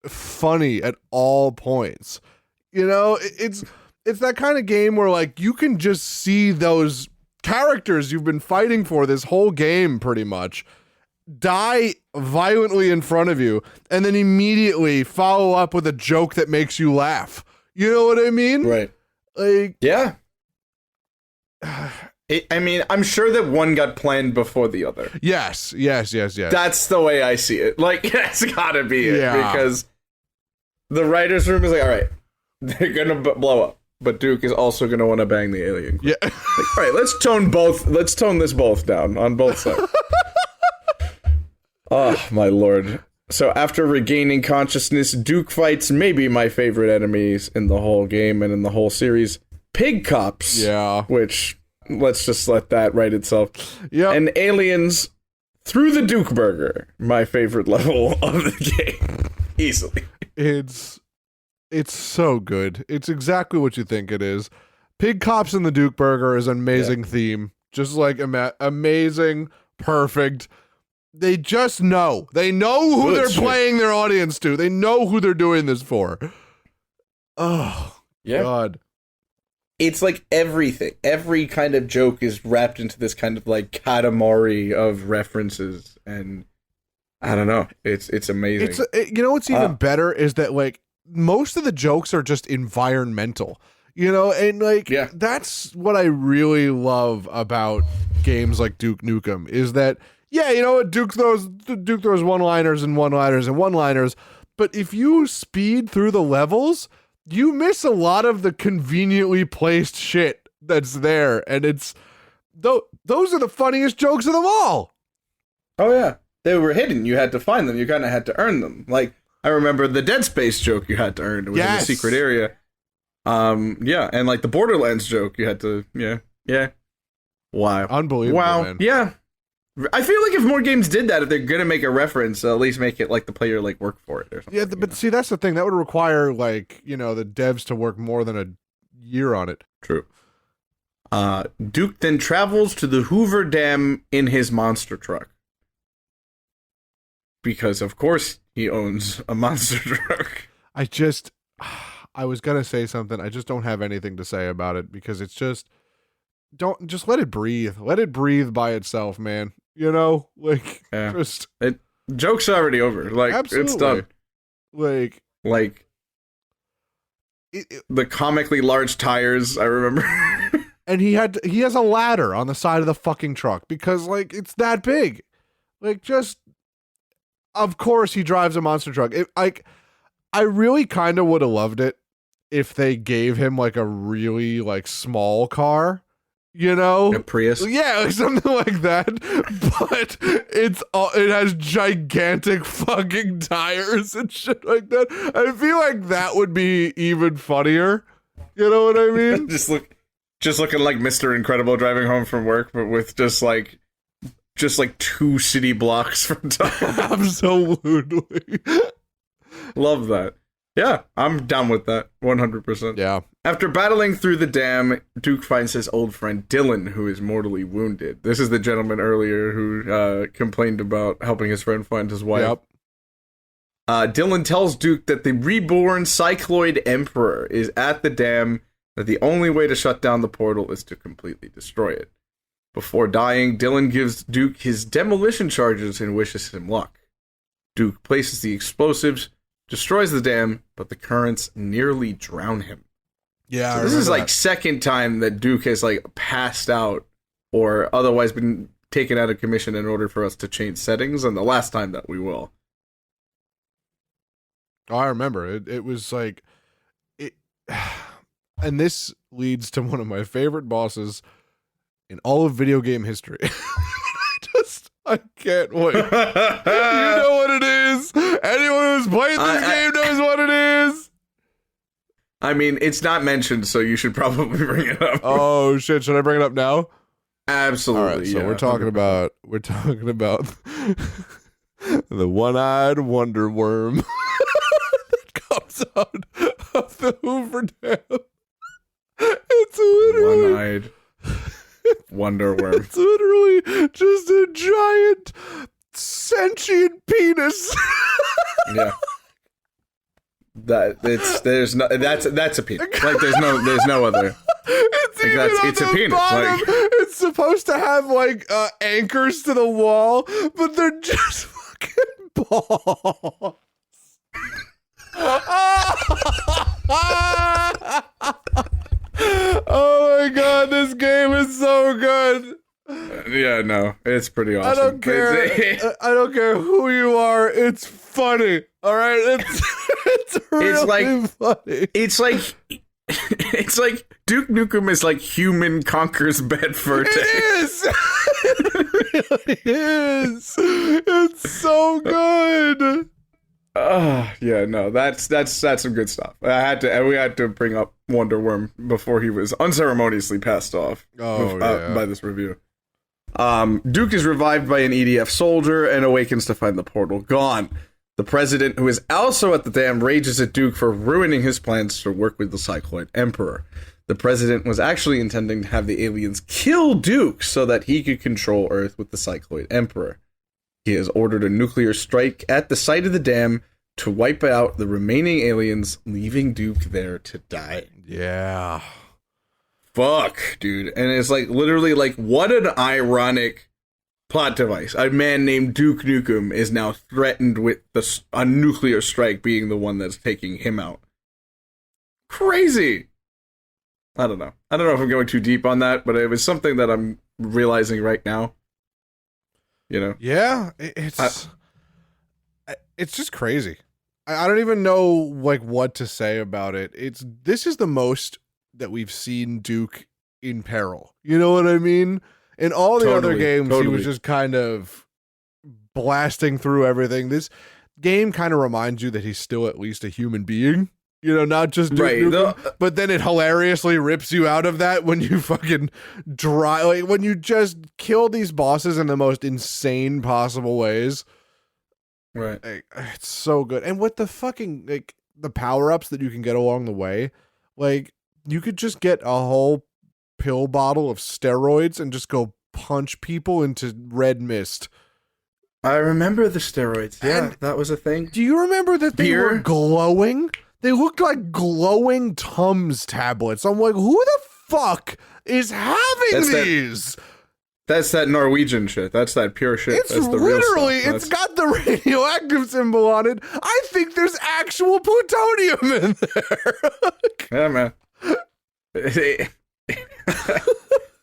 funny at all points. It's that kind of game where, like, you can just see those characters you've been fighting for this whole game pretty much die violently in front of you and then immediately follow up with a joke that makes you laugh. You know what I mean? Right. Like, yeah. I'm sure that one got planned before the other. Yes. That's the way I see it. Like, that's gotta be it. Yeah. Because the writer's room is like, all right, they're gonna blow up, but Duke is also gonna want to bang the alien. Yeah. Like, all right, let's tone this both down on both sides. Oh, my lord. So after regaining consciousness, Duke fights maybe my favorite enemies in the whole game and in the whole series, pig cops. Yeah. Which, let's just let that write itself. Yeah. And aliens through the Duke Burger, my favorite level of the game. Easily. It's so good. It's exactly what you think it is. Pig cops and the Duke Burger is an amazing theme. Just like amazing, perfect. They just know. They know who they're playing their audience to. They know who they're doing this for. Oh, God. It's like everything. Every kind of joke is wrapped into this kind of like katamari of references, and I don't know. It's amazing. You know what's even better is that like most of the jokes are just environmental. You know, and like that's what I really love about games like Duke Nukem is that you know what, Duke throws one-liners and one-liners and one-liners, but if you speed through the levels, you miss a lot of the conveniently placed shit that's there, and it's those are the funniest jokes of them all. Oh yeah, they were hidden. You had to find them. You kind of had to earn them. Like I remember the Dead Space joke you had to earn. It was in a secret area. And like the Borderlands joke you had to wow, unbelievable. Wow, man. Yeah. I feel like if more games did that, if they're gonna make a reference, at least make it like the player like work for it or something. Yeah, but see, that's the thing. That would require like, you know, the devs to work more than a year on it. True. Duke then travels to the Hoover Dam in his monster truck. Because of course he owns a monster truck. I was gonna say something. I just don't have anything to say about it because it's just let it breathe. Let it breathe by itself, man. You know, like joke's already over. Like absolutely. It's done. Like the comically large tires. I remember. And he has a ladder on the side of the fucking truck because like it's that big. Like just of course he drives a monster truck. I really kind of would have loved it if they gave him like a really like small car, you know, a Prius. Yeah, like something like that. But it has gigantic fucking tires and shit like that. I feel like that would be even funnier. You know what I mean? just looking like Mr. Incredible driving home from work, but with just like 2 city blocks from top. Absolutely. Love that. Yeah, I'm down with that 100%. Yeah. After battling through the dam, Duke finds his old friend Dylan, who is mortally wounded. This is the gentleman earlier who complained about helping his friend find his wife. Yep. Dylan tells Duke that the reborn Cycloid Emperor is at the dam, that the only way to shut down the portal is to completely destroy it. Before dying, Dylan gives Duke his demolition charges and wishes him luck. Duke places the explosives, destroys the dam, but the currents nearly drown him. Yeah, so this is like second time that Duke has like passed out or otherwise been taken out of commission in order for us to change settings, and the last time that we will. Oh, I remember. It was like it, and this leads to one of my favorite bosses in all of video game history. I can't wait. You know what it is. Anyone who's played this game knows what it is. I mean, it's not mentioned, so you should probably bring it up. Oh shit! Should I bring it up now? Absolutely. All right. So we're talking about the one-eyed wonder worm that comes out of the Hoover Dam. It's literally one-eyed wonder worm. It's literally just a giant sentient penis. Yeah. That's a penis. Like there's no other. It's a penis. Like, it's supposed to have like anchors to the wall, but they're just fucking balls. Oh my god, this game is so good. Yeah, no, it's pretty awesome. I don't care. I don't care who you are. It's funny. All right, it's really funny. It's like It's like Duke Nukem is like Human Conquers Bedford. It is. It really is. It's so good. Yeah, no, that's some good stuff. We had to bring up Wonder Worm before he was unceremoniously passed off by this review. Duke is revived by an EDF soldier and awakens to find the portal gone. The president, who is also at the dam, rages at Duke for ruining his plans to work with the Cycloid Emperor. The president was actually intending to have the aliens kill Duke so that he could control Earth with the Cycloid Emperor. He has ordered a nuclear strike at the site of the dam to wipe out the remaining aliens, leaving Duke there to die. Yeah. Fuck, dude. And it's like, literally, like, what an ironic plot device. A man named Duke Nukem is now threatened with a nuclear strike being the one that's taking him out. Crazy. I don't know. I don't know if I'm going too deep on that, but it was something that I'm realizing right now. You know? Yeah, it's just crazy. I don't even know like what to say about it. This is the most that we've seen Duke in peril. You know what I mean? In all the other games, he was just kind of blasting through everything. This game kind of reminds you that he's still at least a human being. You know, not just Duke Nukem, but then it hilariously rips you out of that when you fucking when you just kill these bosses in the most insane possible ways. Right. It's so good. And with the fucking, like, the power-ups that you can get along the way, like, you could just get a whole pill bottle of steroids and just go punch people into red mist. I remember the steroids. Yeah, and that was a thing. Do you remember that they were glowing? They looked like glowing Tums tablets. I'm like, who the fuck is having these? That's that Norwegian shit. That's that pure shit. It's that's the literally, real stuff. it's got the radioactive symbol on it. I think there's actual plutonium in there. Yeah, man.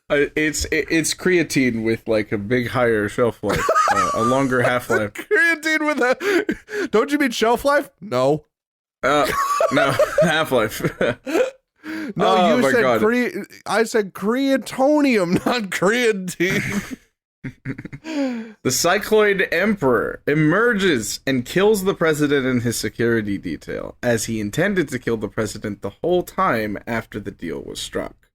It's creatine with like a big higher shelf life, a longer half life. Creatine with a. Don't you mean shelf life? No. No, half life. No, you said I said creatonium, not creatine. The Cycloid Emperor emerges and kills the president and his security detail, as he intended to kill the president the whole time after the deal was struck.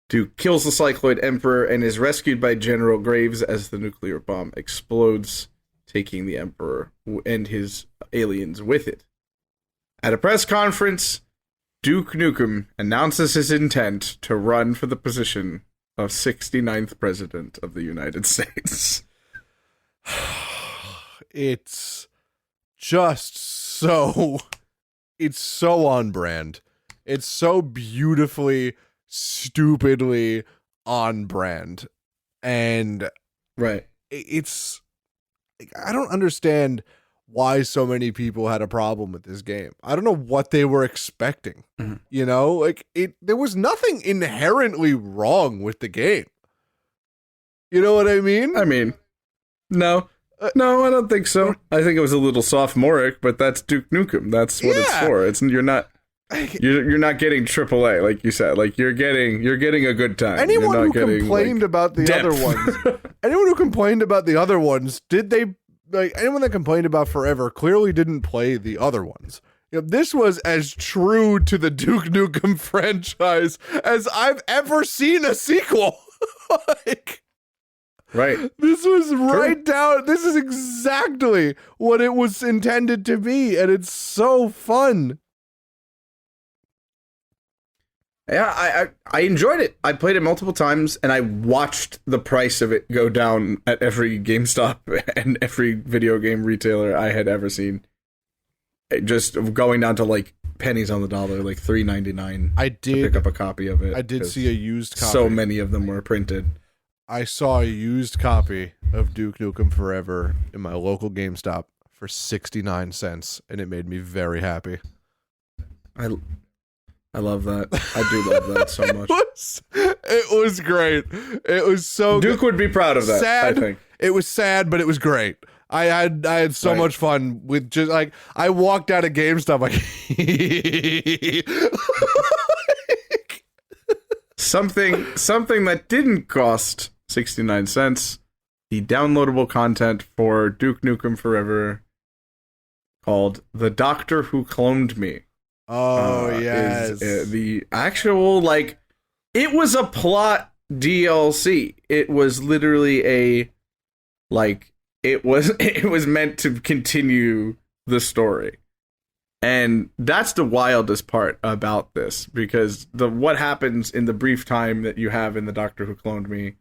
Duke kills the Cycloid Emperor and is rescued by General Graves as the nuclear bomb explodes, taking the Emperor and his aliens with it. At a press conference, Duke Nukem announces his intent to run for the position of 69th President of the United States. It's just so... It's so on brand. It's so beautifully, stupidly on brand. And... Right. It's... I don't understand why so many people had a problem with this game. I don't know what they were expecting. Mm-hmm. You know, like there was nothing inherently wrong with the game. You know what I mean? No, I don't think so. I think it was a little sophomoric, but that's Duke Nukem. That's what it's for. You're not getting AAA, like you said. Like you're getting a good time. Anyone who complained about the other ones, anyone who complained about the other ones, anyone that complained about Forever clearly didn't play the other ones. You know, this was as true to the Duke Nukem franchise as I've ever seen a sequel. Right. This was right down. This is exactly what it was intended to be, and it's so fun. Yeah, I enjoyed it. I played it multiple times, and I watched the price of it go down at every GameStop and every video game retailer I had ever seen. Just going down to like pennies on the dollar, like $3.99. I did to pick up a copy of it. I did see a used copy. So many of them were printed. I saw a used copy of Duke Nukem Forever in my local GameStop for 69 cents, and it made me very happy. I love that. I do love that so much. It was great. It was so Duke would be proud of that, sad. I think. It was sad, but it was great. I had so much fun with just like I walked out of GameStop like something that didn't cost 69 cents, the downloadable content for Duke Nukem Forever called The Doctor Who Cloned Me. Oh, yes. Is, the actual, like, it was a plot DLC. It was literally a, like, it was meant to continue the story. And that's the wildest part about this, because what happens in the brief time that you have in The Doctor Who Cloned Me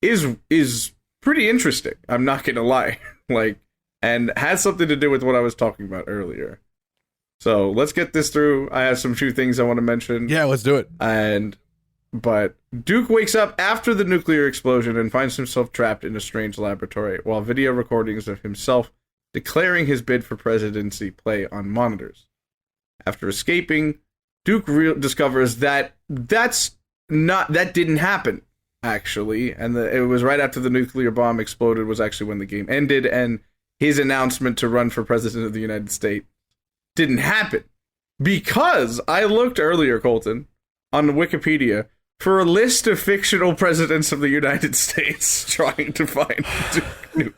is pretty interesting. I'm not gonna lie. Like, and has something to do with what I was talking about earlier. So let's get this through. I have some few things I want to mention. Yeah, let's do it. But Duke wakes up after the nuclear explosion and finds himself trapped in a strange laboratory, while video recordings of himself declaring his bid for presidency play on monitors. After escaping, Duke discovers that that didn't happen, actually, and it was right after the nuclear bomb exploded was actually when the game ended, and his announcement to run for president of the United States didn't happen. Because I looked earlier, Colton, on Wikipedia for a list of fictional presidents of the United States trying to find Duke Nukem.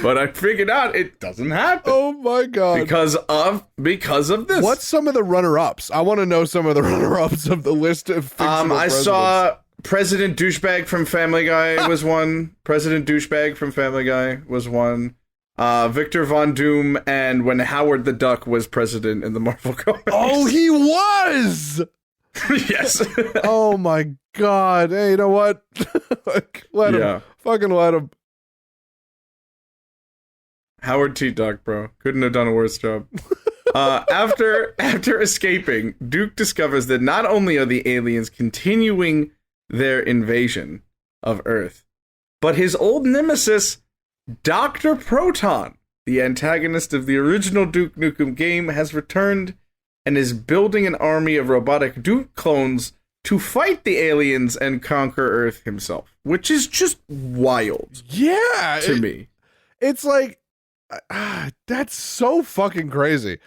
But I figured out it doesn't happen. Oh my god. Because of this. What's some of the runner-ups? I want to know some of the runner-ups of the list of fictional presidents. Saw President Douchebag from Family Guy was one. President Douchebag from Family Guy was one. Victor Von Doom, and when Howard the Duck was president in the Marvel comics. Oh, he was! Yes. Oh my god. Hey, you know what? Let him. Fucking let him. Howard T. Duck, bro. Couldn't have done a worse job. After escaping, Duke discovers that not only are the aliens continuing their invasion of Earth, but his old nemesis, Dr. Proton, the antagonist of the original Duke Nukem game, has returned and is building an army of robotic Duke clones to fight the aliens and conquer Earth himself, which is just wild. Yeah. To me. It's like, that's so fucking crazy.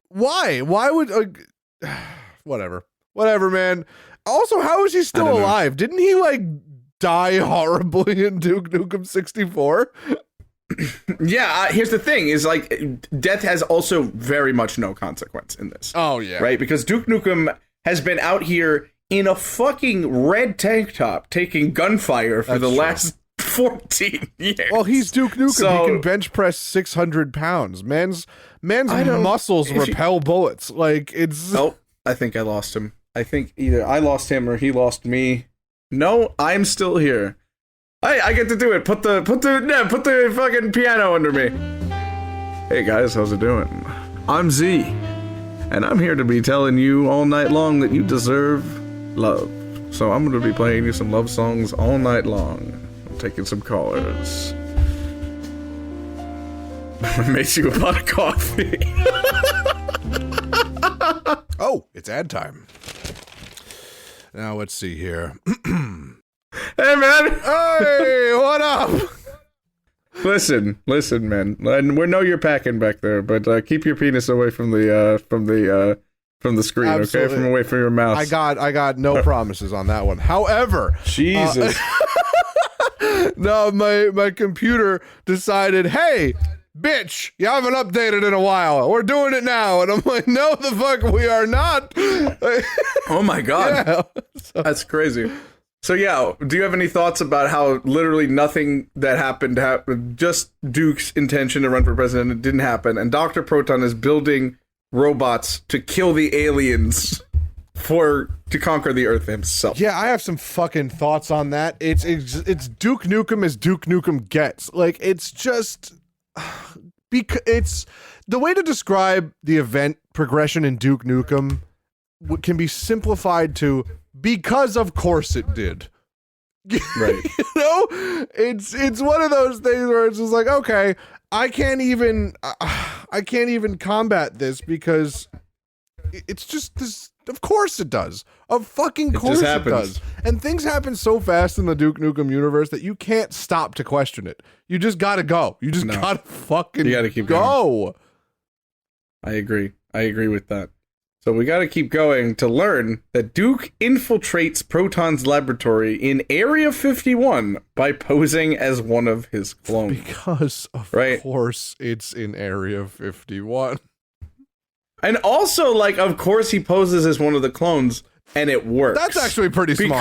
Why would, whatever, man. Also, how is he still alive? Didn't he, like, die horribly in Duke Nukem 64? Yeah, here's the thing, is, like, death has also very much no consequence in this. Oh, yeah. Right? Because Duke Nukem has been out here in a fucking red tank top taking gunfire for the last 14 years. Well, he's Duke Nukem. So, he can bench press 600 pounds. Man's muscles repel bullets. Like, it's... Oh, I think I lost him. I think either I lost him or he lost me. No, I'm still here. I get to do it. Put the fucking piano under me. Hey guys, how's it doing? I'm Z, and I'm here to be telling you all night long that you deserve love. So I'm going to be playing you some love songs all night long. I'm taking some callers. I made you a pot of coffee. Oh, it's ad time. Now let's see here. Hey, man. Hey, what up? Listen, man. We know you're packing back there, but keep your penis away from the screen, Absolutely. okay? Away from your mouth. I got no promises on that one. However, Jesus. No, my computer decided, hey, bitch, you haven't updated in a while. We're doing it now. And I'm like, no, the fuck, we are not. Oh my god. Yeah. That's crazy. So yeah, do you have any thoughts about how literally nothing that happened, just Duke's intention to run for president, it didn't happen, and Dr. Proton is building robots to kill the aliens to conquer the Earth himself? Yeah, I have some fucking thoughts on that. It's Duke Nukem as Duke Nukem gets. Like, it's just... because it's... The way to describe the event progression in Duke Nukem can be simplified to... because of course it did. Right. You know? It's one of those things where it's just like, okay, I can't even combat this because it's just this. Of course it does. Of fucking course it does. And things happen so fast in the Duke Nukem universe that you can't stop to question it. You just gotta go. You just gotta fucking you gotta keep go. Going. I agree with that. So we got to keep going to learn that Duke infiltrates Proton's laboratory in Area 51 by posing as one of his clones. Because, of course, it's in Area 51. And also, like, of course he poses as one of the clones, and it works. That's actually pretty smart.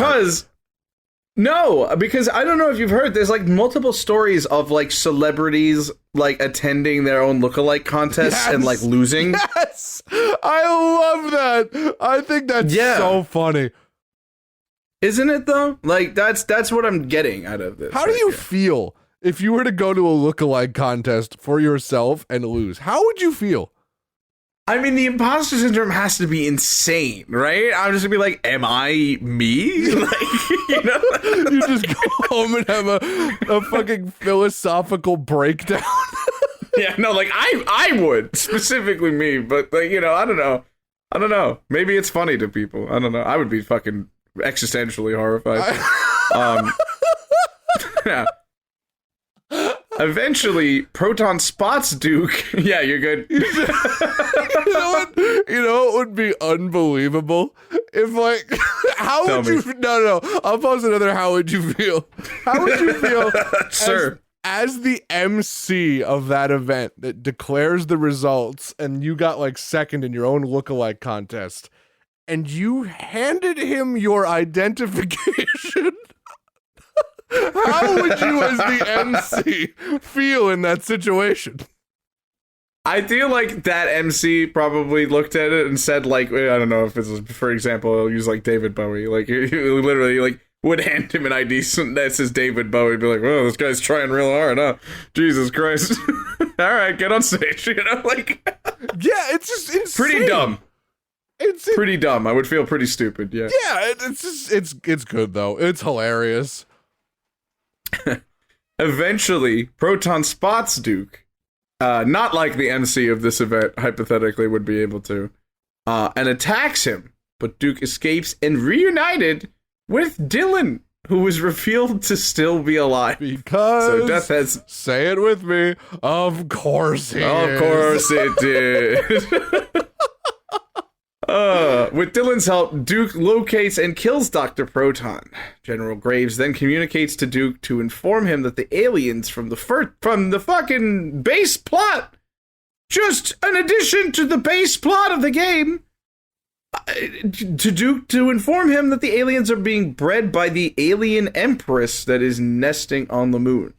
Because I don't know if you've heard, there's like multiple stories of like celebrities like attending their own lookalike contests and like losing. Yes, I love that. I think that's so funny. Isn't it though? Like that's what I'm getting out of this. How do you feel if you were to go to a lookalike contest for yourself and lose? How would you feel? I mean, the imposter syndrome has to be insane, right? I'm just gonna be like, am I me? Like, you know? You just go home and have a fucking philosophical breakdown. Yeah, no, like, I would, specifically me, but, like, you know, I don't know. Maybe it's funny to people. I don't know. I would be fucking existentially horrified. Yeah. Eventually, Proton spots Duke. Yeah, you're good. You know what would be unbelievable? If, like, how Tell would me. you... No, I'll pose another how would you feel? How would you feel Sir. as the MC of that event that declares the results and you got, like, second in your own lookalike contest and you handed him your identification? How would you, as the MC, feel in that situation? I feel like that MC probably looked at it and said, like, I don't know if this is, for example, I'll use, like, David Bowie. Like, he literally, like, would hand him an ID that says David Bowie and be like, oh, this guy's trying real hard, huh? Jesus Christ. All right, get on stage, you know? Like, yeah, it's just insane. Pretty dumb. It's pretty dumb. I would feel pretty stupid, yeah. Yeah, it's just, it's good, though. It's hilarious. Eventually, Proton spots Duke, not like the MC of this event hypothetically would be able to, and attacks him. But Duke escapes and reunited with Dylan, who was revealed to still be alive. Because, so Death has... say it with me, of course he is. Of course it did. With Dylan's help, Duke locates and kills Dr. Proton. General Graves then communicates to Duke to inform him that the aliens from the fucking base plot, just an addition to the base plot of the game, to Duke to inform him that the aliens are being bred by the alien empress that is nesting on the moon.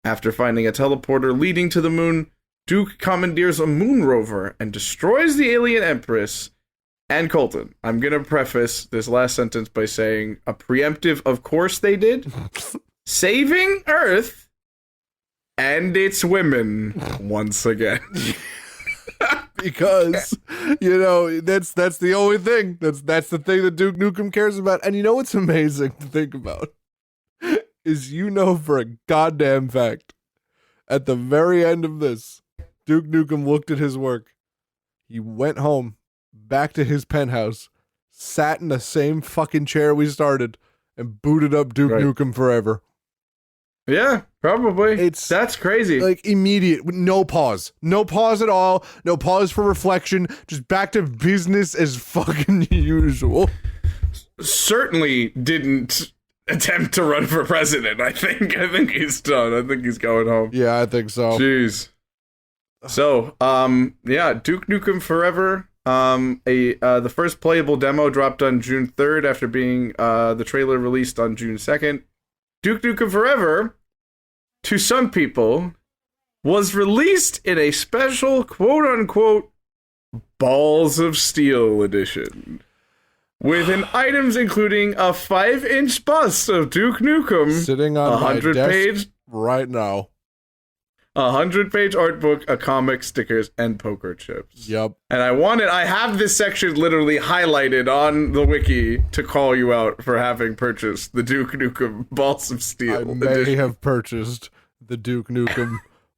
After finding a teleporter leading to the moon, Duke commandeers a moon rover and destroys the alien empress. And Colton, I'm going to preface this last sentence by saying a preemptive, of course they did, saving Earth and its women once again. Because, you know, that's the only thing. That's the thing that Duke Nukem cares about. And you know what's amazing to think about? Is you know for a goddamn fact, at the very end of this, Duke Nukem looked at his work. He went home, back to his penthouse, sat in the same fucking chair we started, and booted up Duke Nukem Forever. Yeah, probably. That's crazy. Like, immediate, no pause at all, no pause for reflection, just back to business as fucking usual. Certainly didn't attempt to run for president. I think he's done. I think he's going home. Yeah, I think so. Jeez. So, yeah, Duke Nukem Forever. The first playable demo dropped on June 3rd after being the trailer released on June 2nd. Duke Nukem Forever, to some people, was released in a special quote-unquote Balls of Steel edition, with items including a 5-inch bust of Duke Nukem sitting on my desk page right now. A 100-page art book, a comic, stickers, and poker chips. Yep. And I have this section literally highlighted on the wiki to call you out for having purchased the Duke Nukem Balls of Steel I may have purchased the Duke Nukem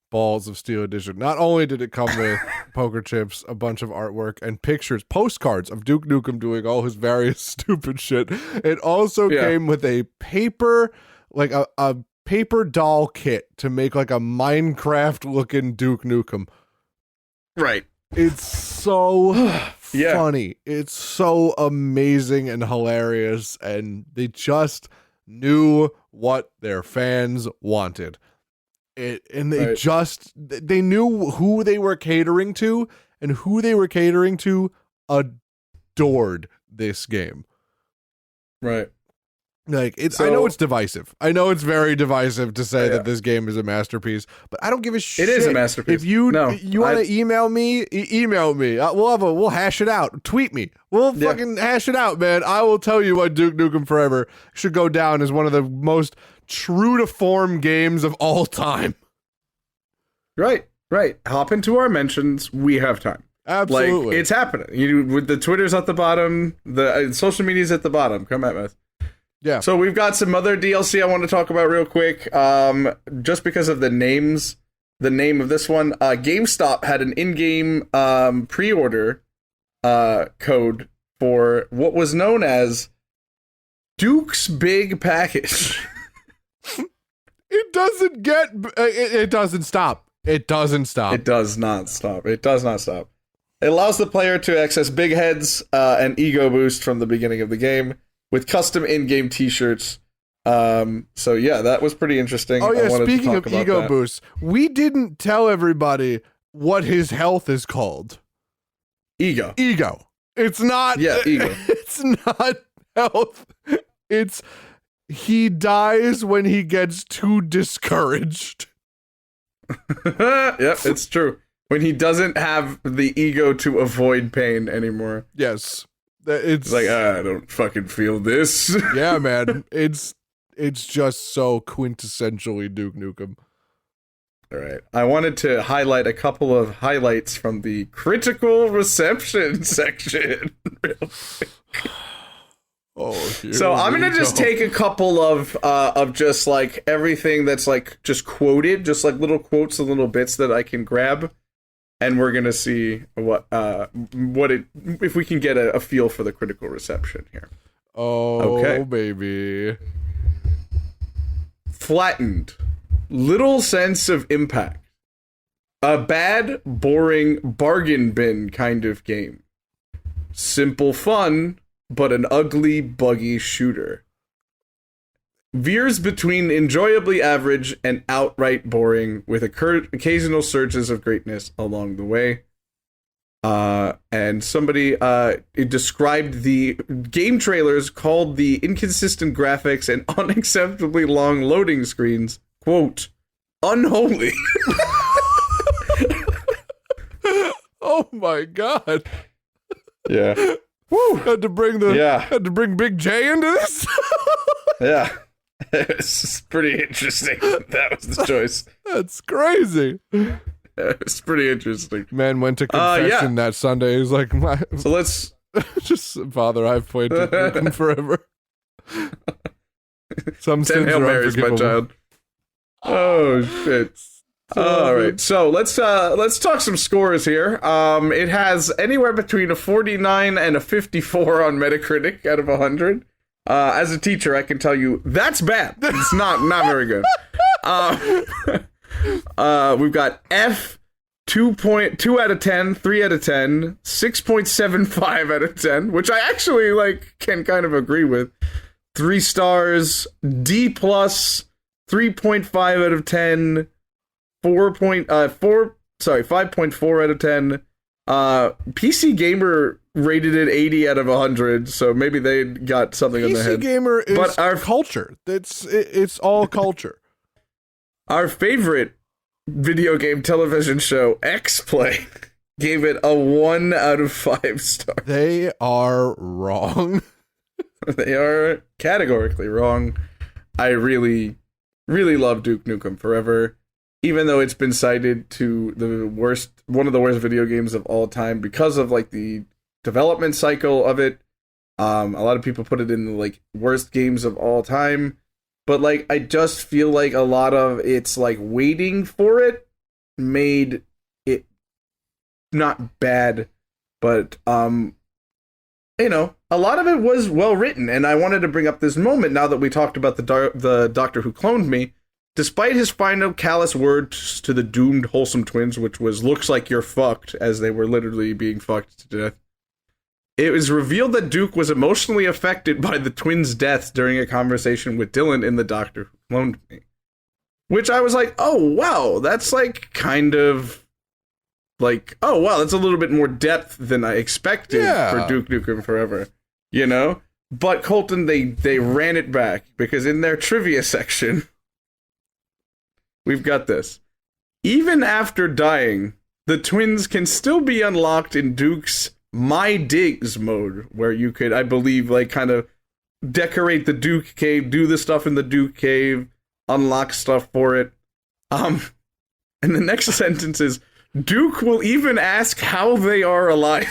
Balls of Steel edition. Not only did it come with poker chips, a bunch of artwork, and pictures, postcards of Duke Nukem doing all his various stupid shit, it also came with a paper, like a paper doll kit to make like a Minecraft looking Duke Nukem. Right. It's so funny. It's so amazing and hilarious, and they just knew what their fans wanted. They knew who they were catering to, and who they were catering to adored this game. Right. Like I know it's divisive. I know it's very divisive to say that this game is a masterpiece, but I don't give a shit. It is a masterpiece. If you want to email me, email me. We'll hash it out. Tweet me. We'll fucking hash it out, man. I will tell you what Duke Nukem Forever should go down as one of the most true to form games of all time. Right. Hop into our mentions. We have time. Absolutely. Like, it's happening. With the Twitter's at the bottom, the social media's at the bottom. Come at us. Yeah. So we've got some other DLC I want to talk about real quick. Just because of the name of this one, GameStop had an in-game pre-order code for what was known as Duke's Big Package. It doesn't stop. It doesn't stop. It does not stop. It allows the player to access big heads and ego boost from the beginning of the game, with custom in-game t-shirts. So yeah, that was pretty interesting. Oh yeah, speaking of ego boosts, we didn't tell everybody what his health is called. Ego. It's not ego. It's not health. It's he dies when he gets too discouraged. Yep, it's true. When he doesn't have the ego to avoid pain anymore. Yes. It's like, I don't fucking feel this. Yeah, man. It's just so quintessentially Duke Nukem. All right. I wanted to highlight a couple of highlights from the critical reception section. So I'm gonna just take a couple of just like everything that's like just quoted, just like little quotes and little bits that I can grab. And we're gonna see if we can get a feel for the critical reception here. Oh, okay. Baby. Flattened. Little sense of impact. A bad, boring bargain bin kind of game. Simple fun, but an ugly, buggy shooter. Veers between enjoyably average and outright boring, with occasional surges of greatness along the way. And somebody described the game trailers, called the inconsistent graphics and unacceptably long loading screens, quote, unholy. Oh my god. Yeah. Woo! Had to bring Big J into this. Yeah. It's pretty interesting. That was the choice. That's crazy. It's pretty interesting. Man went to confession that Sunday. He was like, so let's just, Father, I've played Nukem Forever. Some 10 Hail Marys, my child. Oh shit. All right, so let's talk some scores here. It has anywhere between a 49 and a 54 on Metacritic out of 100. As a teacher, I can tell you that's bad. It's not very good. We've got F, 2.2 out of 10, 3 out of 10, 6.75 out of 10, which I actually can kind of agree with. 3 stars, D plus, 3.5 out of 10, 5.4 out of 10. PC Gamer rated it 80 out of 100, so maybe they got something on their head. PC Gamer is our culture. It's all culture. Our favorite video game television show, X-Play, gave it a 1 out of 5 stars. They are wrong. They are categorically wrong. I really, really love Duke Nukem Forever, even though it's been cited to one of the worst video games of all time because of the development cycle of it. A lot of people put it in the worst games of all time, but I just feel like a lot of it's waiting for it made it not bad, but a lot of it was well written, and I wanted to bring up this moment now that we talked about the Doctor Who Cloned Me, Despite his final callous words to the doomed wholesome twins, which was "looks like you're fucked," as they were literally being fucked to death, it was revealed that Duke was emotionally affected by the twins' deaths during a conversation with Dylan in The Doctor Who Cloned Me. Which I was like, oh wow, that's like kind of like, oh wow, that's a little bit more depth than I expected for Duke Nukem Forever, you know? But Colton, they ran it back, because in their trivia section, we've got this. Even after dying, the twins can still be unlocked in Duke's My Digs mode, where you could, I believe, like kind of decorate the Duke cave, do the stuff in the Duke cave, unlock stuff for it. And the next sentence is, Duke will even ask how they are alive.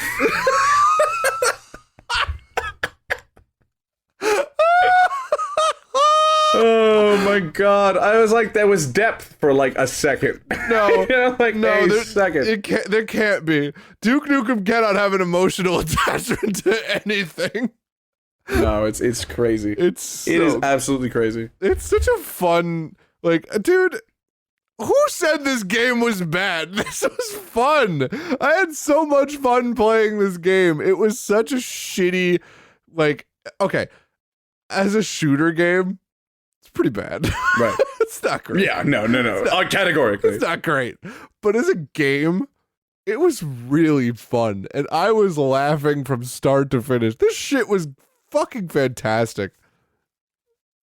Oh my god. I was like, there was depth for like a second. No. You know, like no, a second. There can't be. Duke Nukem cannot have an emotional attachment to anything. No, it's crazy. It is absolutely crazy. It's such a fun, like, dude, who said this game was bad? This was fun. I had so much fun playing this game. It was such a shitty, like, okay, as a shooter game, it's pretty bad. Right. It's not great. Yeah, no. Categorically. It's not great. But as a game, it was really fun. And I was laughing from start to finish. This shit was fucking fantastic.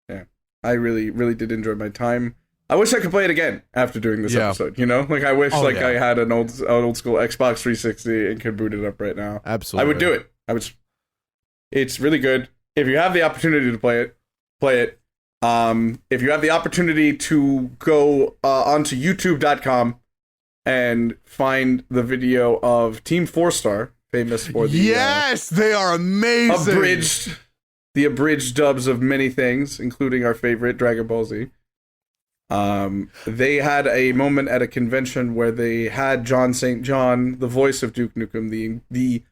Yeah. I really, really did enjoy my time. I wish I could play it again after doing this episode, you know? Like, I wish I had an old school Xbox 360 and could boot it up right now. Absolutely. I would do it. It's really good. If you have the opportunity to play it, play it. If you have the opportunity to go onto youtube.com and find the video of Team 4-Star, famous for the yes, they are amazing. The abridged dubs of many things, including our favorite Dragon Ball Z. They had a moment at a convention where they had John St. John, the voice of Duke Nukem, the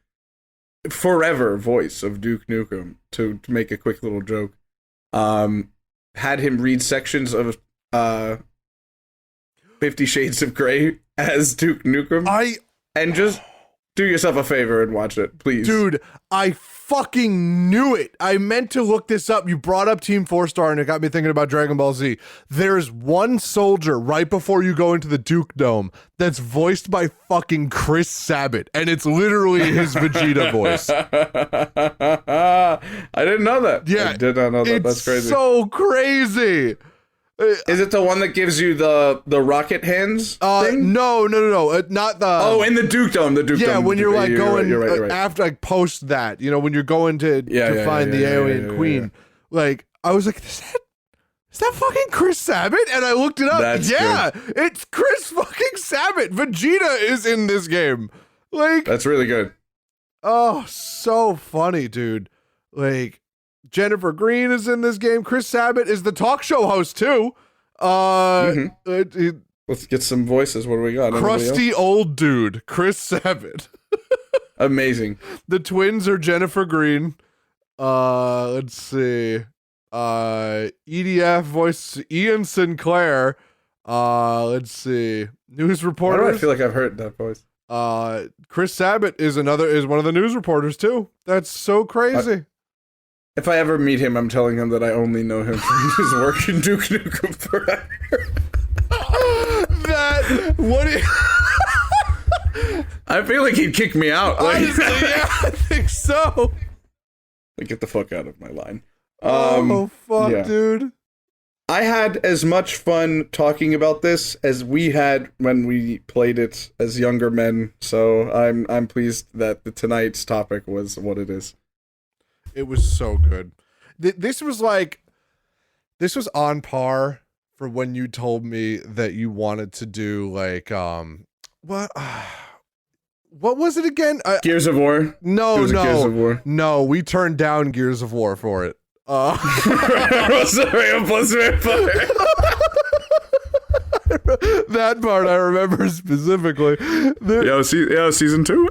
forever voice of Duke Nukem, to make a quick little joke. Had him read sections of 50 Shades of Grey as Duke Nukem. And just do yourself a favor and watch it, please. Dude, I fucking knew it. I meant to look this up. You brought up Team 4-Star and it got me thinking about Dragon Ball Z. There's one soldier right before you go into the Duke Dome that's voiced by fucking Chris Sabat, and it's literally his Vegeta voice. I didn't know that. Yeah, I did not know that. That's crazy. So crazy. Is it the one that gives you the rocket hands thing? No. Not the. In the Duke Dome. The Duke Dome. Yeah, when you're like going you're right. after, like post that, you know, when you're going to find the alien queen. Yeah. Like, I was like, is that fucking Chris Sabat? And I looked it up. That's good. It's Chris fucking Sabat. Vegeta is in this game. Like, that's really good. Oh, so funny, dude. Like, Jennifer Green is in this game. Chris Sabat is the talk show host too. Let's get some voices. What do we got? Crusty old dude, Chris Sabat. Amazing. The twins are Jennifer Green. Let's see. EDF voice Ian Sinclair. Let's see. News reporter. Why do I feel like I've heard that voice? Chris Sabat is one of the news reporters too. That's so crazy. If I ever meet him, I'm telling him that I only know him from his work in Duke Nukem Forever. I feel like he'd kick me out. Honestly, yeah, I think so. Like, get the fuck out of my line. Fuck, yeah. Dude. I had as much fun talking about this as we had when we played it as younger men, so I'm pleased that tonight's topic was what it is. It was so good. This was on par for when you told me that you wanted to do like what was it again? Gears of War. No. Gears of War. No, we turned down Gears of War for it. That part I remember specifically. Season 2.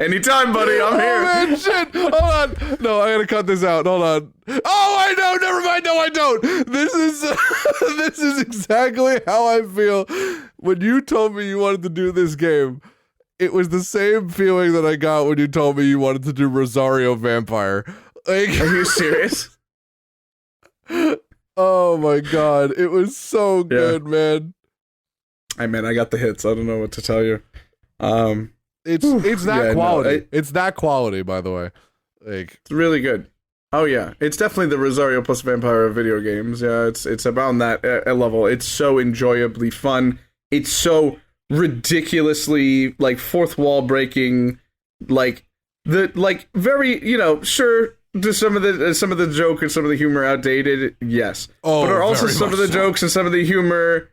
Anytime, buddy. I'm here. Oh man, shit! Hold on. No, I gotta cut this out. Hold on. Oh, I know. Never mind. No, I don't. This is this is exactly how I feel when you told me you wanted to do this game. It was the same feeling that I got when you told me you wanted to do Rosario Vampire. Like, Are you serious? oh my god, it was so good, man. I got the hits. I don't know what to tell you. It's that quality. No, it's that quality, by the way. Like, it's really good. Oh yeah, it's definitely the Rosario plus Vampire of video games. Yeah, it's about that level. It's so enjoyably fun. It's so ridiculously like fourth wall breaking. Like very sure. Do some of the joke and some of the humor outdated? Yes. Oh, but are also very some of the much so. jokes and some of the humor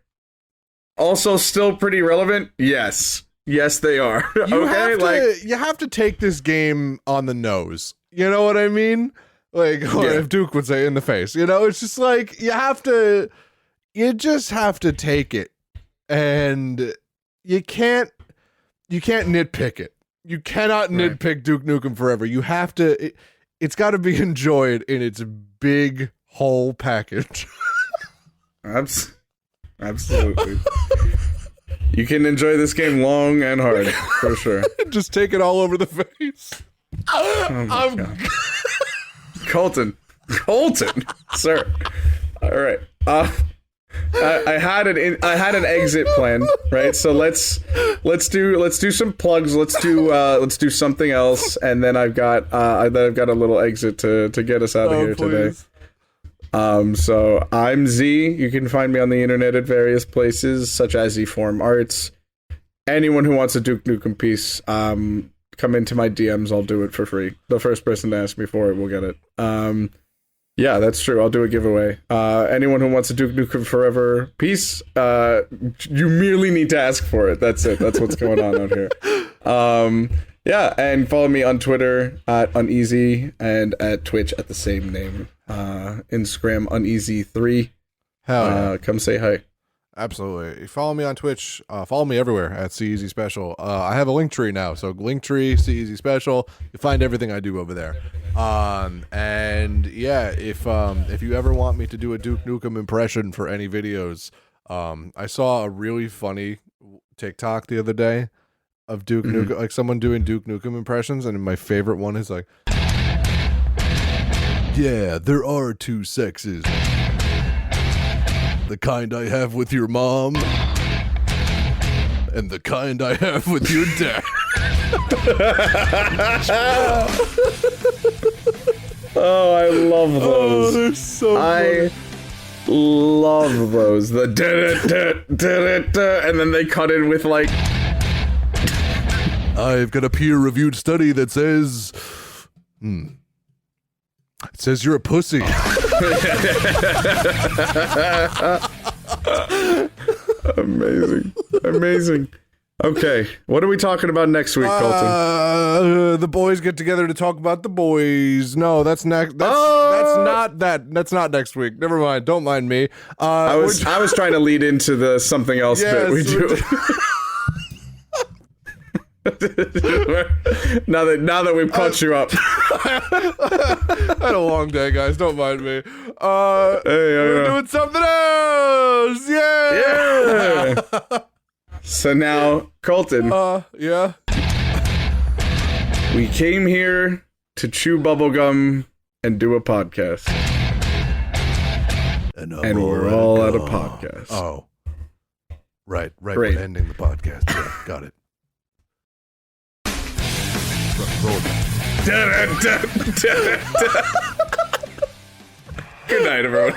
also still pretty relevant? Yes. Yes, they are. You have to take this game on the nose. You know what I mean? Like, or if Duke would say, in the face. You know, it's just like you just have to take it, and you can't nitpick it. You cannot nitpick Duke Nukem Forever. You have to. It's got to be enjoyed in its big whole package. Absolutely. You can enjoy this game long and hard, for sure. Just take it all over the face. Oh my God. Colton, sir. All right. I had an exit plan, right? So let's do some plugs. Let's do something else, and then I've got a little exit to get us out of here today. So I'm Z. You can find me on the internet at various places, such as Eform Arts. Anyone who wants a Duke Nukem piece, come into my DMs. I'll do it for free. The first person to ask me for it will get it. Yeah, that's true. I'll do a giveaway. Anyone who wants a Duke Nukem Forever piece, you merely need to ask for it. That's it. That's what's going on out here. Yeah, and follow me on Twitter at Uneasy and at Twitch at the same name. Instagram Uneasy3. Hell yeah. Come say hi. Absolutely. Follow me on Twitch. Follow me everywhere at CEZ Special. I have a link tree now, so link tree CEZ Special. You'll find everything I do over there. And yeah, if you ever want me to do a Duke Nukem impression for any videos, I saw a really funny TikTok the other day of Duke Nukem, like someone doing Duke Nukem impressions, and my favorite one is like, yeah, there are two sexes. The kind I have with your mom and the kind I have with your dad. Oh, I love those. Oh, they're so funny. I love those. The da-da-da-da-da-da, and then they cut in with like, I've got a peer-reviewed study that says, it says you're a pussy. Amazing. Okay, what are we talking about next week, Colton? The boys get together to talk about the boys. No, that's next. That's not next week. Never mind. Don't mind me. I was trying to lead into the something else bit we do. now that we've caught you up. I had a long day, guys. Don't mind me. We're doing something else. Yeah. So now, Colton. Yeah. We came here to chew bubblegum and do a podcast. And we're all at a podcast. Oh. Right. Great. We're ending the podcast. Yeah, got it. Roll it. Good night, everyone.